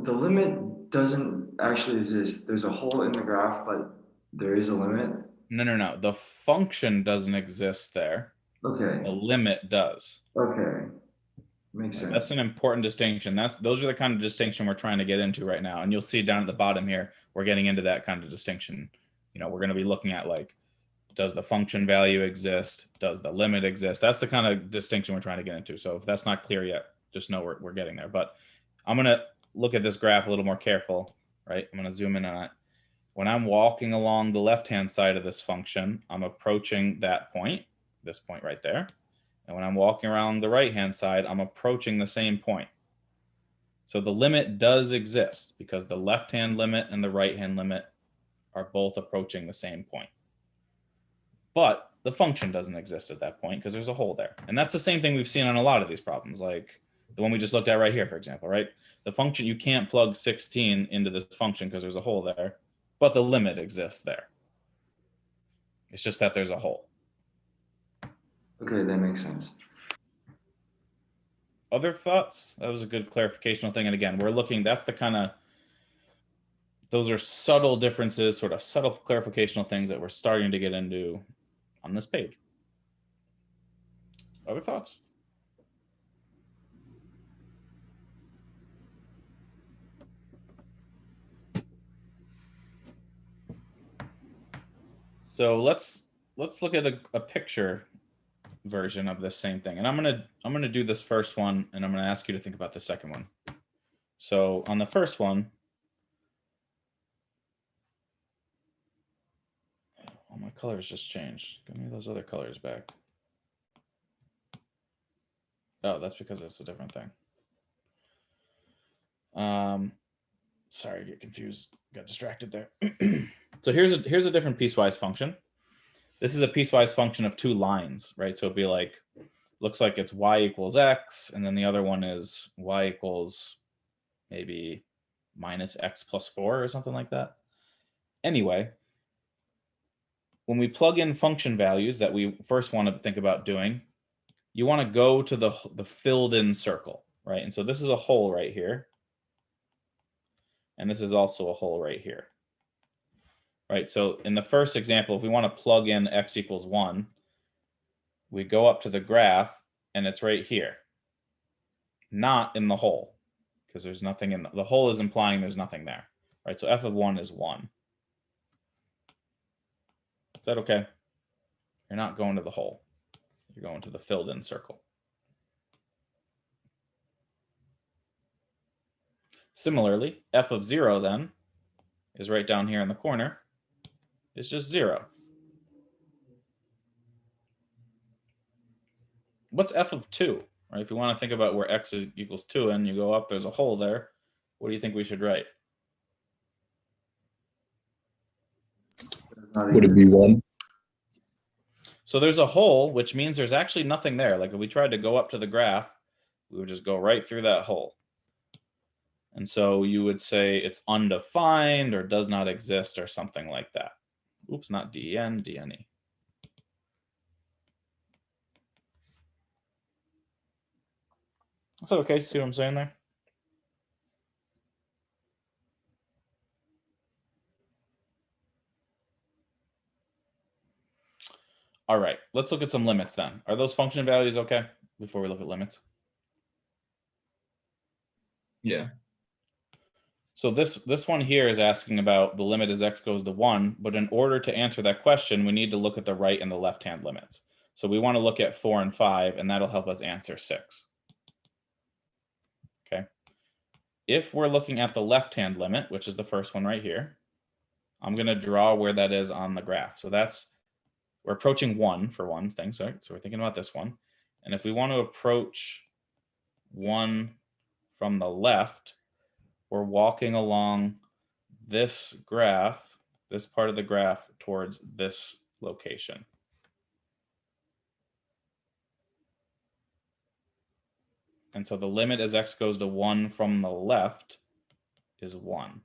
the limit doesn't actually exist. There's a hole in the graph, but there is a limit. No. The function doesn't exist there. Okay. The limit does. Okay. Makes sense. That's an important distinction. Those are the kind of distinction we're trying to get into right now. And you'll see down at the bottom here, we're getting into that kind of distinction. You know, we're going to be looking at like, does the function value exist? Does the limit exist? That's the kind of distinction we're trying to get into. So if that's not clear yet, just know we're getting there. But I'm going to look at this graph a little more careful, right? I'm going to zoom in on it. When I'm walking along the left-hand side of this function, I'm approaching that point, this point right there. And when I'm walking around the right-hand side, I'm approaching the same point. So the limit does exist because the left-hand limit and the right-hand limit are both approaching the same point. But the function doesn't exist at that point because there's a hole there. And that's the same thing we've seen on a lot of these problems, like the one we just looked at right here, for example, right? The function, you can't plug 16 into this function because there's a hole there, but the limit exists there. It's just that there's a hole. Okay, that makes sense. Other thoughts? That was a good clarificational thing. And again, we're looking, that's the kind of, those are subtle differences, sort of subtle clarificational things that we're starting to get into on this page. Other thoughts? So let's look at a picture version of this same thing. And I'm gonna do this first one, and I'm gonna ask you to think about the second one. So on the first one, oh, my colors just changed. Give me those other colors back. Oh, that's because it's a different thing. Sorry, I get confused. Got distracted there. So here's a different piecewise function. This is a piecewise function of two lines, right? So it'd be like, looks like it's y equals x, and then the other one is y equals maybe minus x plus 4 or something like that. Anyway, when we plug in function values that we first want to think about doing, you want to go to the filled in circle, right? And so this is a hole right here. And this is also a hole right here. Right, so in the first example, if we want to plug in x equals 1, we go up to the graph and it's right here, not in the hole, because there's nothing in the hole is implying there's nothing there, right? So f of 1 is 1. Is that okay? You're not going to the hole. You're going to the filled in circle. Similarly, f of 0 then is right down here in the corner. It's just 0. What's f of 2? Right? If you want to think about where x equals 2 and you go up, there's a hole there. What do you think we should write? Would it be 1? So there's a hole, which means there's actually nothing there. Like if we tried to go up to the graph, we would just go right through that hole. And so you would say it's undefined or does not exist or something like that. Oops, not DEN, DNE. Is that okay? See what I'm saying there? All right, let's look at some limits then. Are those function values okay before we look at limits? Yeah. So this one here is asking about the limit as x goes to 1, but in order to answer that question, we need to look at the right and the left-hand limits. So we want to look at 4 and 5, and that'll help us answer 6. Okay. If we're looking at the left-hand limit, which is the first one right here, I'm going to draw where that is on the graph. So that's we're approaching 1 for one thing. So we're thinking about this one. And if we want to approach 1 from the left, we're walking along this graph, this part of the graph, towards this location. And so the limit as x goes to 1 from the left is 1.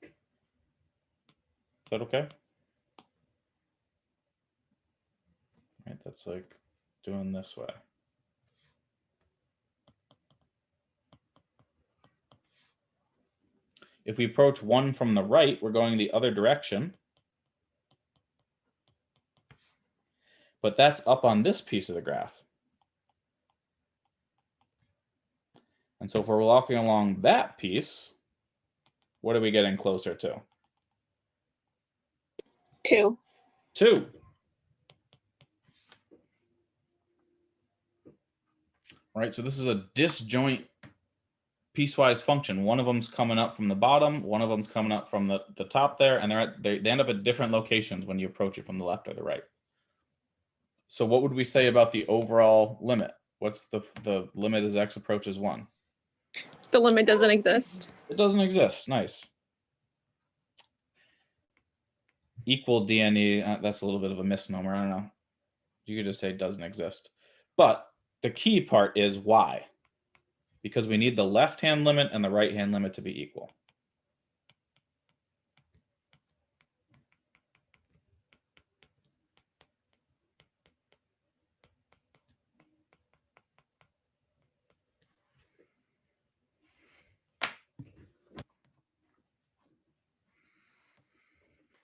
Is that okay? Right, that's like doing this way. If we approach 1 from the right, we're going the other direction. But that's up on this piece of the graph. And so if we're walking along that piece, what are we getting closer to? 2. 2. All right, so this is a disjoint piecewise function. One of them's coming up from the bottom, one of them's coming up from the top there, and they end up at different locations when you approach it from the left or the right. So what would we say about the overall limit? What's the limit as x approaches 1? The limit doesn't exist. It doesn't exist. Nice. Equal DNE, that's a little bit of a misnomer. I don't know. You could just say it doesn't exist. But the key part is why? Because we need the left-hand limit and the right-hand limit to be equal.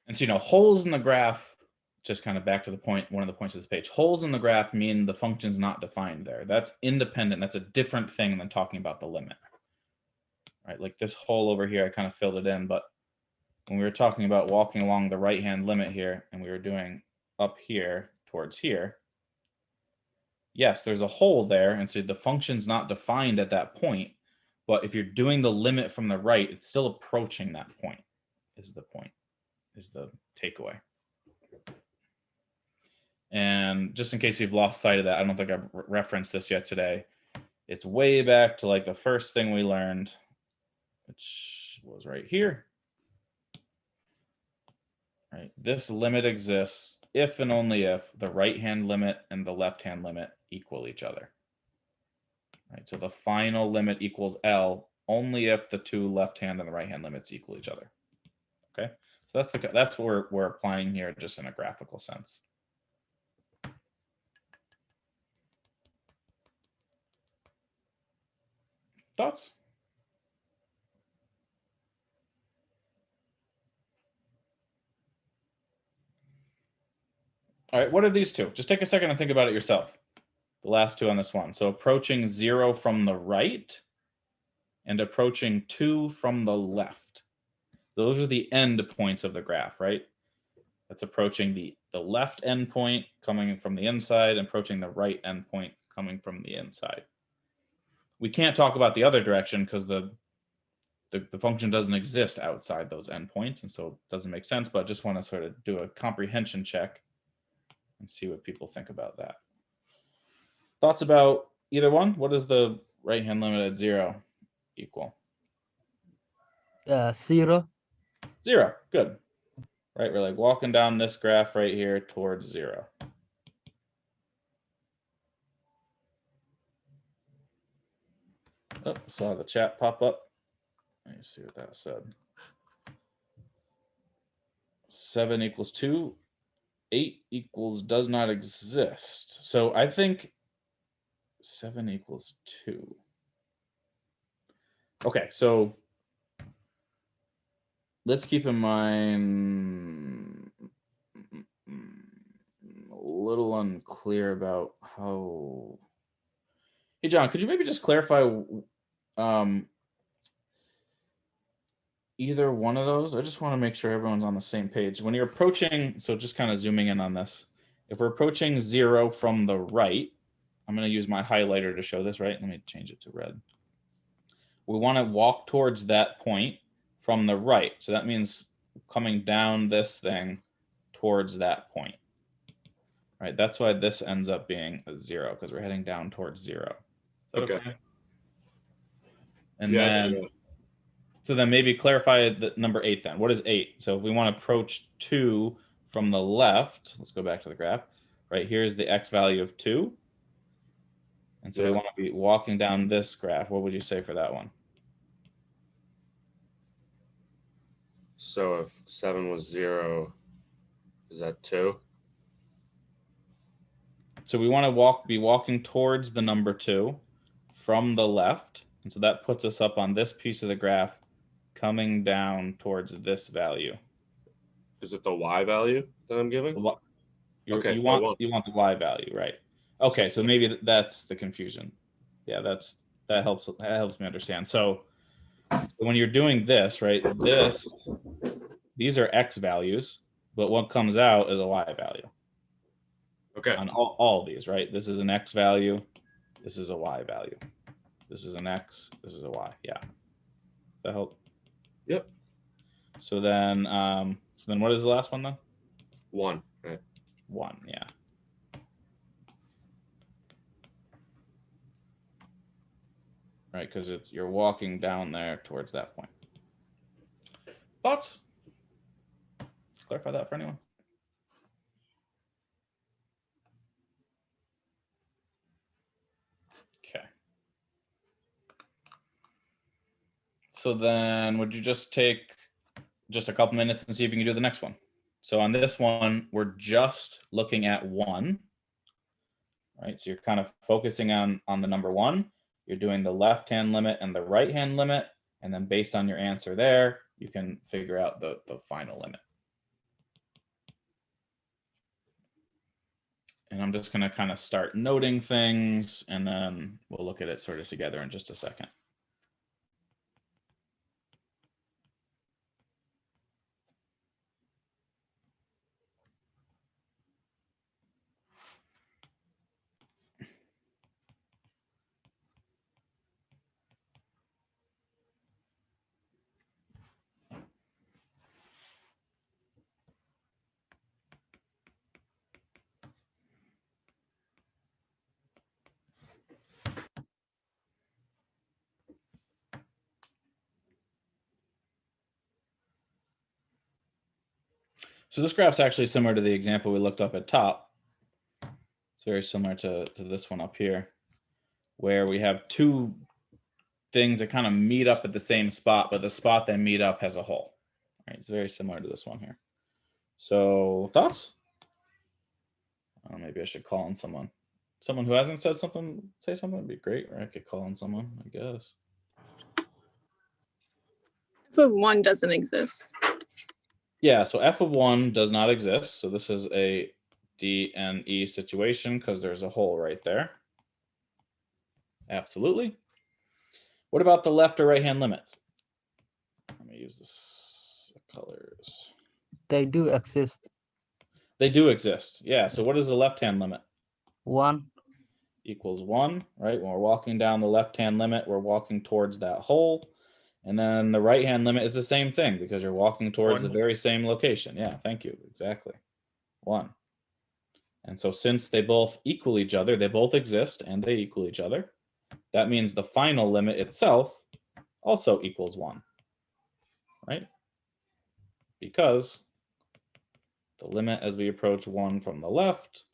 And so, you know, holes in the graph, just kind of back to the point, one of the points of this page, holes in the graph mean the function's not defined there. That's independent. That's a different thing than talking about the limit. Right? Like this hole over here, I kind of filled it in, but when we were talking about walking along the right-hand limit here, and we were doing up here towards here, yes, there's a hole there, and so the function's not defined at that point, but if you're doing the limit from the right, it's still approaching that point, is the point, is the takeaway. And just in case you've lost sight of that, I don't think I've referenced this yet today. It's way back to like the first thing we learned, which was right here. Right, this limit exists if and only if the right-hand limit and the left-hand limit equal each other. Right, so the final limit equals L only if the two left-hand and the right-hand limits equal each other. Okay, so that's what we're applying here, just in a graphical sense. Thoughts? All right, what are these two? Just take a second and think about it yourself. The last two on this one. So approaching 0 from the right and approaching 2 from the left. Those are the end points of the graph, right? That's approaching the left end point coming from the inside and approaching the right end point coming from the inside. We can't talk about the other direction because the function doesn't exist outside those endpoints, and so it doesn't make sense, but I just want to sort of do a comprehension check and see what people think about that. Thoughts about either one? What is the right-hand limit at 0 equal? 0. 0, good. Right, we're like walking down this graph right here towards 0. Oh, saw the chat pop up. Let me see what that said. 7 equals 2. 8 equals does not exist. So I think 7 equals 2. Okay, so let's keep in mind a little unclear about how. Hey, John, could you maybe just clarify either one of those? I just want to make sure everyone's on the same page. When you're approaching, so just kind of zooming in on this. If we're approaching 0 from the right, I'm going to use my highlighter to show this, right? Let me change it to red. We want to walk towards that point from the right. So that means coming down this thing towards that point. Right, that's why this ends up being a 0, because we're heading down towards 0. Is that okay? And Yeah, then, so then maybe clarify the number 8 then. What is 8? So if we want to approach 2 from the left, let's go back to the graph. Right, here's the x value of 2. And so we want to be walking down this graph. What would you say for that one? So if 7 was 0, is that 2? So we want to be walking towards the number 2 from the left. And so that puts us up on this piece of the graph coming down towards this value. Is it the y value that I'm giving? You want the y value, right? Okay, so maybe that's the confusion. Yeah, that helps me understand. So when you're doing this, right, these are x values, but what comes out is a y value. Okay. On all of these, right? This is an x value, this is a y value. This is an x, this is a y. Yeah. Does that help? Yep. So then what is the last one then? 1, right? 1, yeah. Right, because you're walking down there towards that point. Thoughts? Clarify that for anyone? Okay. So then would you just take just a couple minutes and see if you can do the next one? So on this one, we're just looking at 1. Right, so you're kind of focusing on the number 1. You're doing the left-hand limit and the right-hand limit, and then based on your answer there, you can figure out the final limit. And I'm just going to kind of start noting things, and then we'll look at it sort of together in just a second. So this graph's actually similar to the example we looked up at top. It's very similar to this one up here, where we have 2 things that kind of meet up at the same spot, but the spot they meet up has a hole. Right, it's very similar to this one here. So thoughts? Maybe I should call on someone. Someone who hasn't said something, say something would be great, or I could call on someone, I guess. F of 1 doesn't exist. Yeah, so f of 1 does not exist. So this is a D and E situation because there's a hole right there. Absolutely. What about the left or right-hand limits? Let me use this colors. They do exist. They do exist. Yeah. So what is the left-hand limit? 1 equals 1, right? When we're walking down the left-hand limit, we're walking towards that hole. And then the right-hand limit is the same thing because you're walking towards the very same location. Yeah, thank you. Exactly. 1. And so since they both equal each other, they both exist and they equal each other, that means the final limit itself also equals 1, right? Because the limit as we approach 1 from the left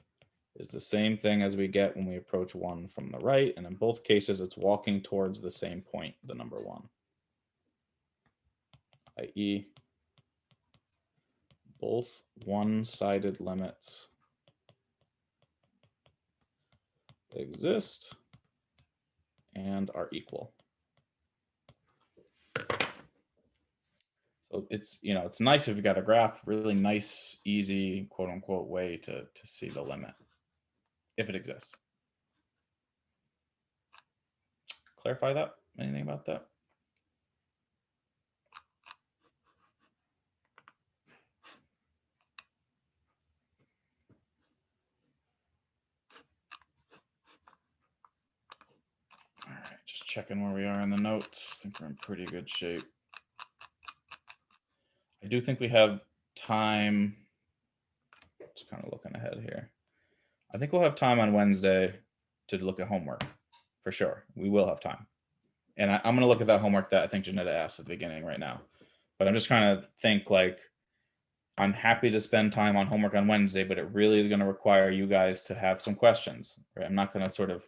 is the same thing as we get when we approach 1 from the right. And in both cases, it's walking towards the same point, the number 1. i.e. both one-sided limits exist and are equal. So it's, it's nice if you got a graph, really nice, easy, quote unquote, way to see the limit, if it exists. Clarify that? Anything about that? All right, just checking where we are in the notes. I think we're in pretty good shape. I do think we have time. Just kind of looking ahead here. I think we'll have time on Wednesday to look at homework for sure. We will have time. And I'm going to look at that homework that I think Janetta asked at the beginning right now. But I'm just trying to think like, I'm happy to spend time on homework on Wednesday, but it really is going to require you guys to have some questions. Right? I'm not going to sort of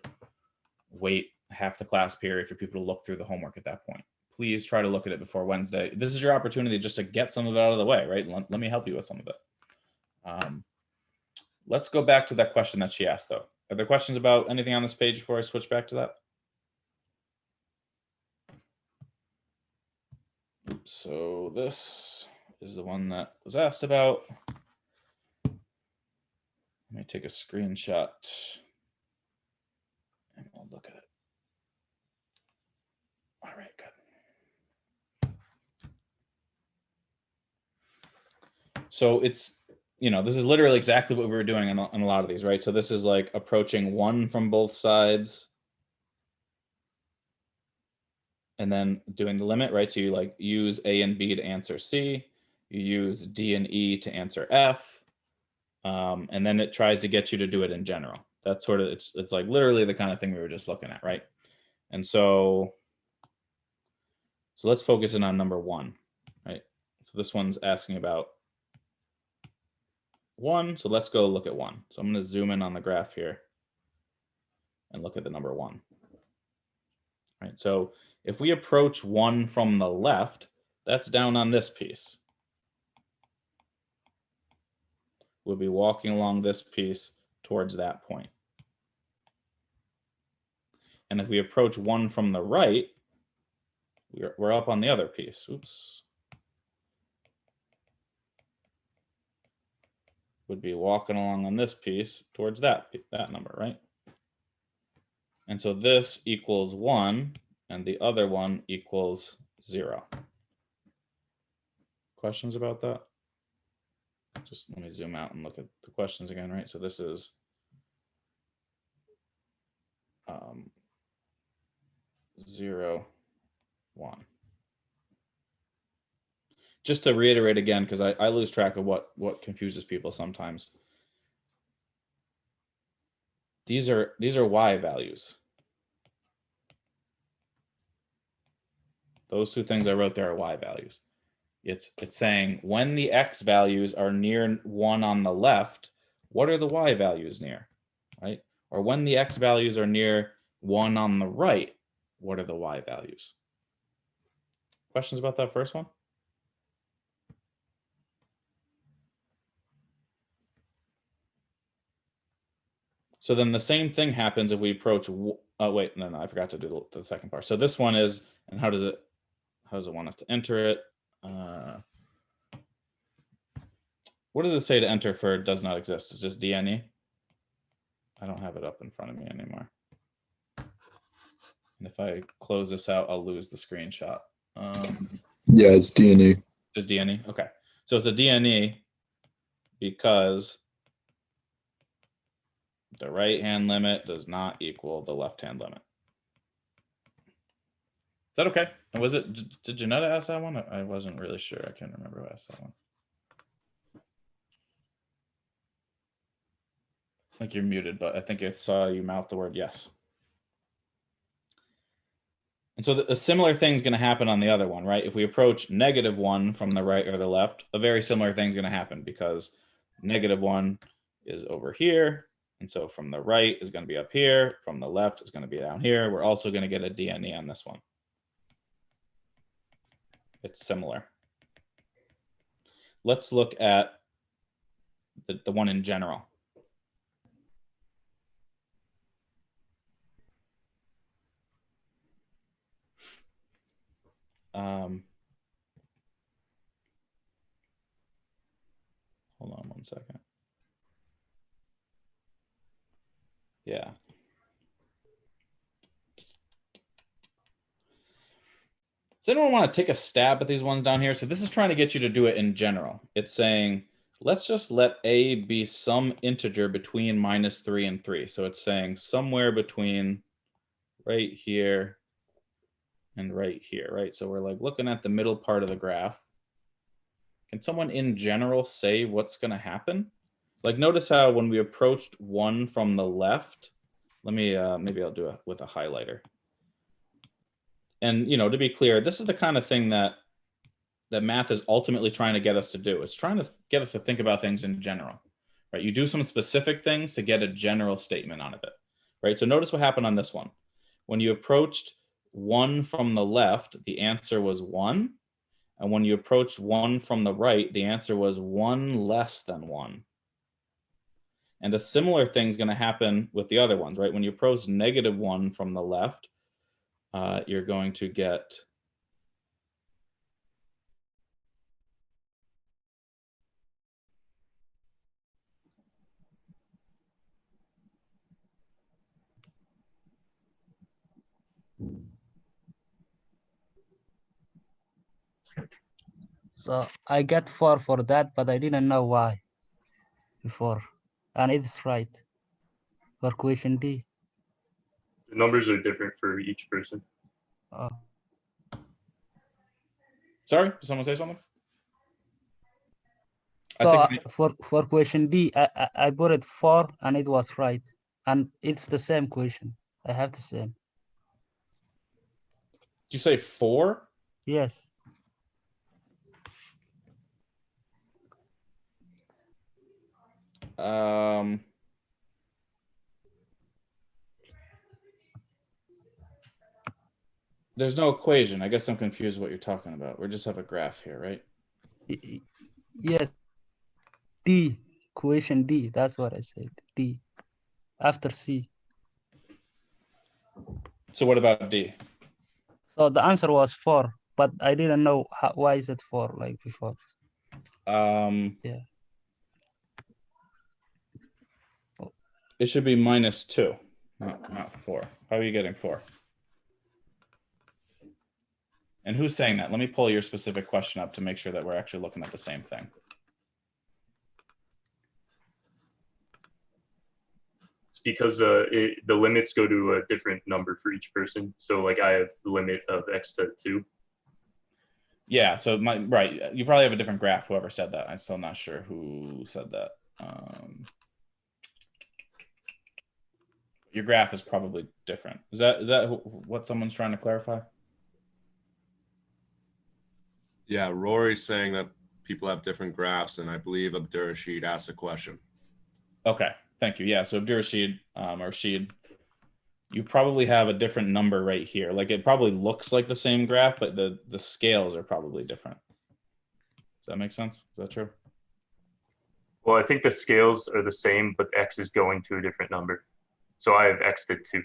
wait half the class period for people to look through the homework at that point. Please try to look at it before Wednesday. This is your opportunity just to get some of it out of the way, right? Let me help you with some of it. Let's go back to that question that she asked, though. Are there questions about anything on this page before I switch back to that? Oops, so this is the one that was asked about. Let me take a screenshot and we'll look at it. All right, good. So it's, you know, this is literally exactly what we were doing on a lot of these, right? So this is like approaching 1 from both sides and then doing the limit, right? So you like use A and B to answer C, you use D and E to answer F, and then it tries to get you to do it in general. That's sort of, it's like literally the kind of thing we were just looking at, right? And so let's focus in on number 1, right? So this one's asking about 1, so let's go look at 1. So I'm going to zoom in on the graph here and look at the number 1. Right, so if we approach 1 from the left, that's down on this piece. We'll be walking along this piece towards that point. And if we approach 1 from the right, we're up on the other piece. Oops. Would be walking along on this piece towards that number, right? And so this equals 1 and the other one equals 0. Questions about that? Just let me zoom out and look at the questions again, right? So this is 0, 1. Just to reiterate again, because I lose track of what confuses people sometimes. These are y values. Those 2 things I wrote there are y values. It's saying when the x values are near 1 on the left, what are the y values near, right? Or when the x values are near 1 on the right, what are the y values? Questions about that first one? So then the same thing happens if we approach, oh wait, no, I forgot to do the second part. So this one is, and how does it want us to enter it? What does it say to enter for does not exist? It's just DNE. I don't have it up in front of me anymore. And if I close this out, I'll lose the screenshot. Yeah, it's DNE. Just DNE, okay. So it's a DNE because the right-hand limit does not equal the left-hand limit. Is that okay? And was it, did Janetta ask that one? I wasn't really sure. I can't remember who asked that one. I think you're muted, but I think I saw you mouth the word yes. And so a similar thing is going to happen on the other one, right? If we approach -1 from the right or the left, a very similar thing is going to happen because -1 is over here. And so from the right is going to be up here. From the left is going to be down here. We're also going to get a DNE on this one. It's similar. Let's look at the one in general. Hold on 1 second. Yeah. Does anyone want to take a stab at these ones down here? So this is trying to get you to do it in general. It's saying, let's just let A be some integer between -3 and 3. So it's saying somewhere between right here and right here, right? So we're like looking at the middle part of the graph. Can someone in general say what's going to happen? Like, notice how when we approached 1 from the left, let me, maybe I'll do it with a highlighter. And, to be clear, this is the kind of thing that math is ultimately trying to get us to do. It's trying to get us to think about things in general, right? You do some specific things to get a general statement out of it, right? So notice what happened on this one. When you approached 1 from the left, the answer was 1. And when you approached 1 from the right, the answer was 1 less than 1. And a similar thing is going to happen with the other ones, right? When you approach -1 from the left, you're going to get So I get 4 for that, but I didn't know why before. And it's right for question D. The numbers are different for each person. Oh. Sorry, did someone say something? So for question D, I put it 4 and it was right. And it's the same question. I have the same. Did you say 4? Yes. There's no equation. I guess I'm confused what you're talking about. We just have a graph here, right? Yes. D, question D. That's what I said. D. After C. So what about D? So the answer was 4, but I didn't know why is it 4 like before. Yeah. It should be -2, not 4. How are you getting 4? And who's saying that? Let me pull your specific question up to make sure that we're actually looking at the same thing. It's because the limits go to a different number for each person. So like I have the limit of x to 2. Yeah, so right. You probably have a different graph, whoever said that. I'm still not sure who said that. Your graph is probably different. Is that what someone's trying to clarify? Yeah, Rory's saying that people have different graphs, and I believe Abdurrashid asked a question. Okay, thank you. Yeah, so Abdurrashid or Rashid, you probably have a different number right here. Like it probably looks like the same graph, but the scales are probably different. Does that make sense? Is that true? Well, I think the scales are the same, but x is going to a different number. So I have x to 2.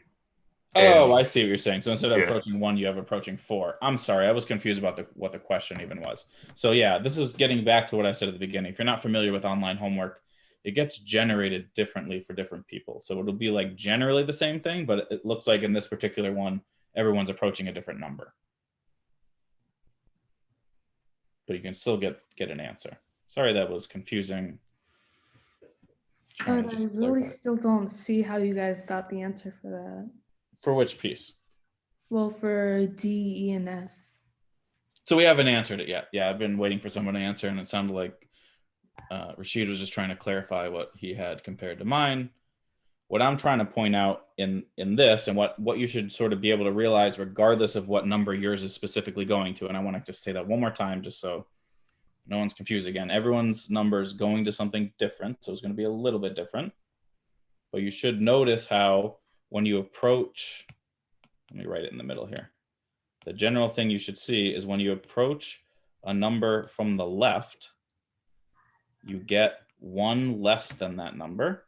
Oh, I see what you're saying. So instead of approaching 1, you have approaching 4. I'm sorry, I was confused about what the question even was. So yeah, this is getting back to what I said at the beginning. If you're not familiar with online homework, it gets generated differently for different people. So it'll be like generally the same thing, but it looks like in this particular one, everyone's approaching a different number. But you can still get an answer. Sorry, that was confusing. But I really still don't see how you guys got the answer for that. For which piece? Well, for D, E, and F. So we haven't answered it yet. Yeah, I've been waiting for someone to answer, and it sounded like Rashid was just trying to clarify what he had compared to mine. What I'm trying to point out in this, and what you should sort of be able to realize regardless of what number yours is specifically going to, and I want to just say that one more time just so no one's confused again. Everyone's number is going to something different, so it's going to be a little bit different. But you should notice how when you approach, let me write it in the middle here. The general thing you should see is when you approach a number from the left, you get 1 less than that number.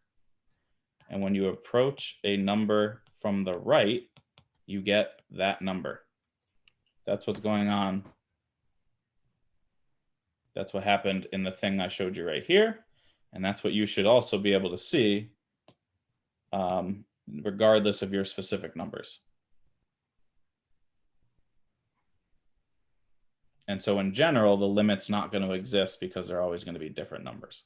And when you approach a number from the right, you get that number. That's what's going on. That's what happened in the thing I showed you right here. And that's what you should also be able to see regardless of your specific numbers. And so in general, the limit's not going to exist because they're always going to be different numbers.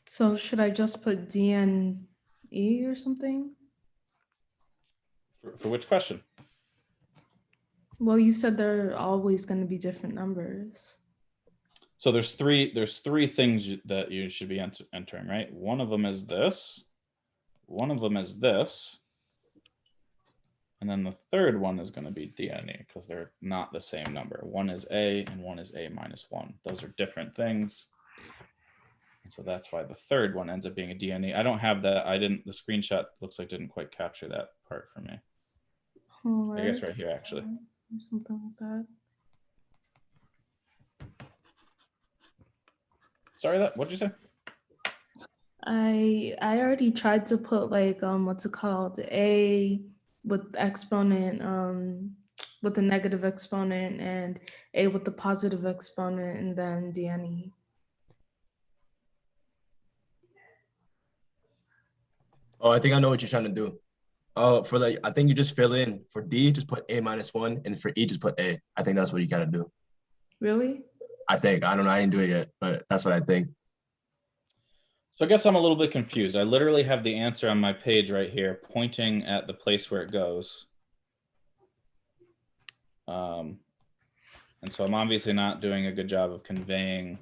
So should I just put D and E or something? For which question? Well, you said there are always going to be different numbers. So there's three things that you should be entering, right? One of them is this. One of them is this. And then the third one is going to be DNE because they're not the same number. One is A and one is A minus 1. Those are different things. And so that's why the third one ends up being a DNE. I don't have that. The screenshot looks like didn't quite capture that part for me. Oh, I guess right here, actually. Or something like that. Sorry, what'd you say? I already tried to put like what's it called, A with exponent with the negative exponent and A with the positive exponent and then DNE. Oh, I think I know what you're trying to do. Oh, I think you just fill in for D, just put A minus 1, and for E, just put A. I think that's what you gotta do. Really? I think. I don't know. I didn't do it yet, but that's what I think. So I guess I'm a little bit confused. I literally have the answer on my page right here, pointing at the place where it goes. And so I'm obviously not doing a good job of conveying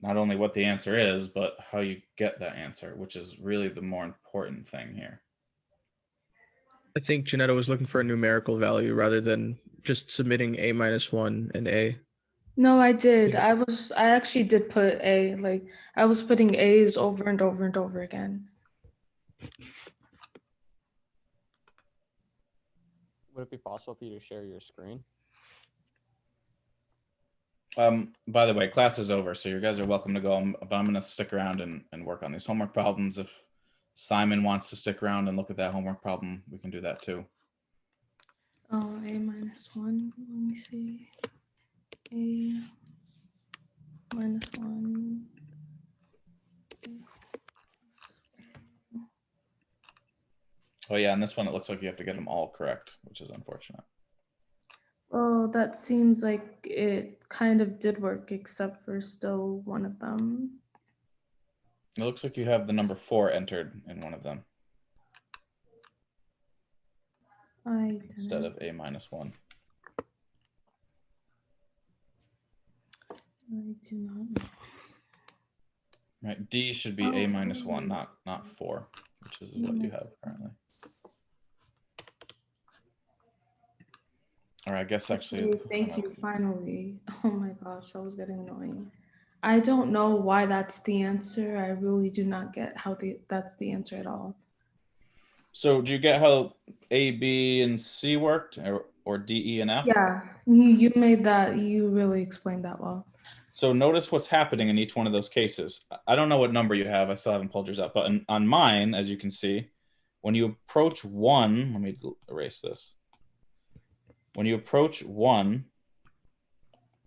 not only what the answer is, but how you get that answer, which is really the more important thing here. I think Janetta was looking for a numerical value rather than just submitting A minus 1 and A. No, I did. I actually did put A, like I was putting A's over and over and over again. Would it be possible for you to share your screen? By the way, class is over, so you guys are welcome to go, but I'm gonna stick around and work on these homework problems. If Simon wants to stick around and look at that homework problem, we can do that too. Oh, A minus 1, let me see. A minus 1. Oh yeah, and this one, it looks like you have to get them all correct, which is unfortunate. Oh, that seems like it kind of did work, except for still one of them. It looks like you have the number 4 entered in one of them. Instead of A minus 1. I do not know. Right, D should be A minus 1, not 4, which is what you have currently. Or I guess actually. Thank you, finally. Oh my gosh, that was getting annoying. I don't know why that's the answer. I really do not get how that's the answer at all. So do you get how A, B, and C worked, or D, E, and F? Yeah, you made that, you really explained that well. So notice what's happening in each one of those cases. I don't know what number you have. I still haven't pulled yours up, but on mine, as you can see, when you approach 1, let me erase this. When you approach 1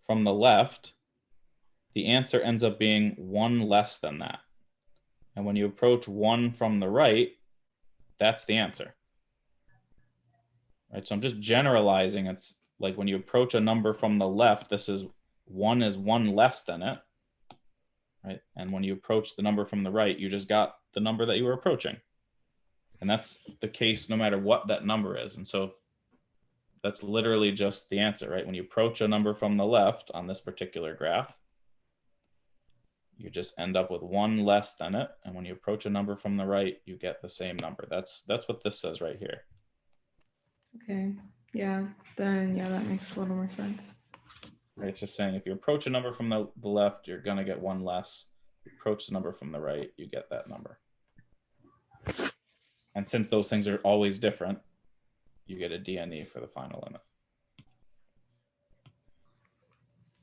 from the left, the answer ends up being 1 less than that. And when you approach 1 from the right, that's the answer. Right, so I'm just generalizing. It's like when you approach a number from the left, this is 1 is 1 less than it. Right, and when you approach the number from the right, you just got the number that you were approaching. And that's the case no matter what that number is. And so that's literally just the answer, right? When you approach a number from the left on this particular graph, you just end up with 1 less than it. And when you approach a number from the right, you get the same number. That's what this says right here. Okay, yeah, then yeah, that makes a little more sense. Right, it's just saying if you approach a number from the left, you're gonna get 1 less. If you approach the number from the right, you get that number. And since those things are always different, you get a DNE for the final limit.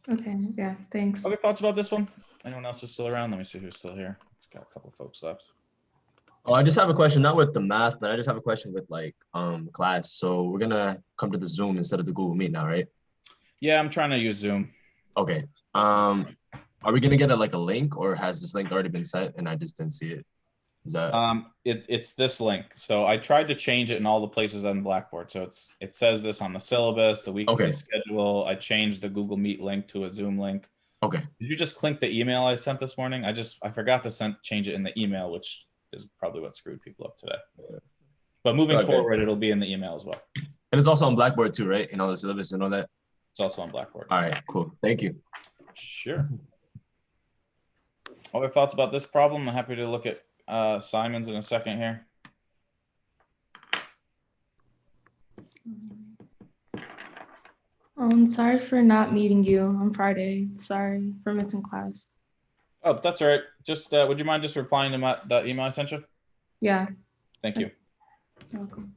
Okay, yeah, thanks. Other thoughts about this one? Anyone else who's still around? Let me see who's still here. It's got a couple folks left. Oh, I just have a question, not with the math, but I just have a question with like class. So we're gonna come to the Zoom instead of the Google Meet now, right? Yeah, I'm trying to use Zoom. Okay. Are we gonna get a link, or has this link already been sent and I just didn't see it? Is that it's this link. So I tried to change it in all the places on Blackboard. So it says this on the syllabus, the weekly schedule. I changed the Google Meet link to a Zoom link. Okay. Did you just click the email I sent this morning? I forgot to change it in the email, which is probably what screwed people up today. But moving forward, it'll be in the email as well. And it's also on Blackboard too, right? In all the syllabus and all that. It's also on Blackboard. All right, cool. Thank you. Sure. Other thoughts about this problem? I'm happy to look at Simon's in a second here. Sorry for not meeting you on Friday. Sorry for missing class. Oh, that's all right. Just would you mind just replying to the email I sent you? Yeah. Thank you. You're welcome.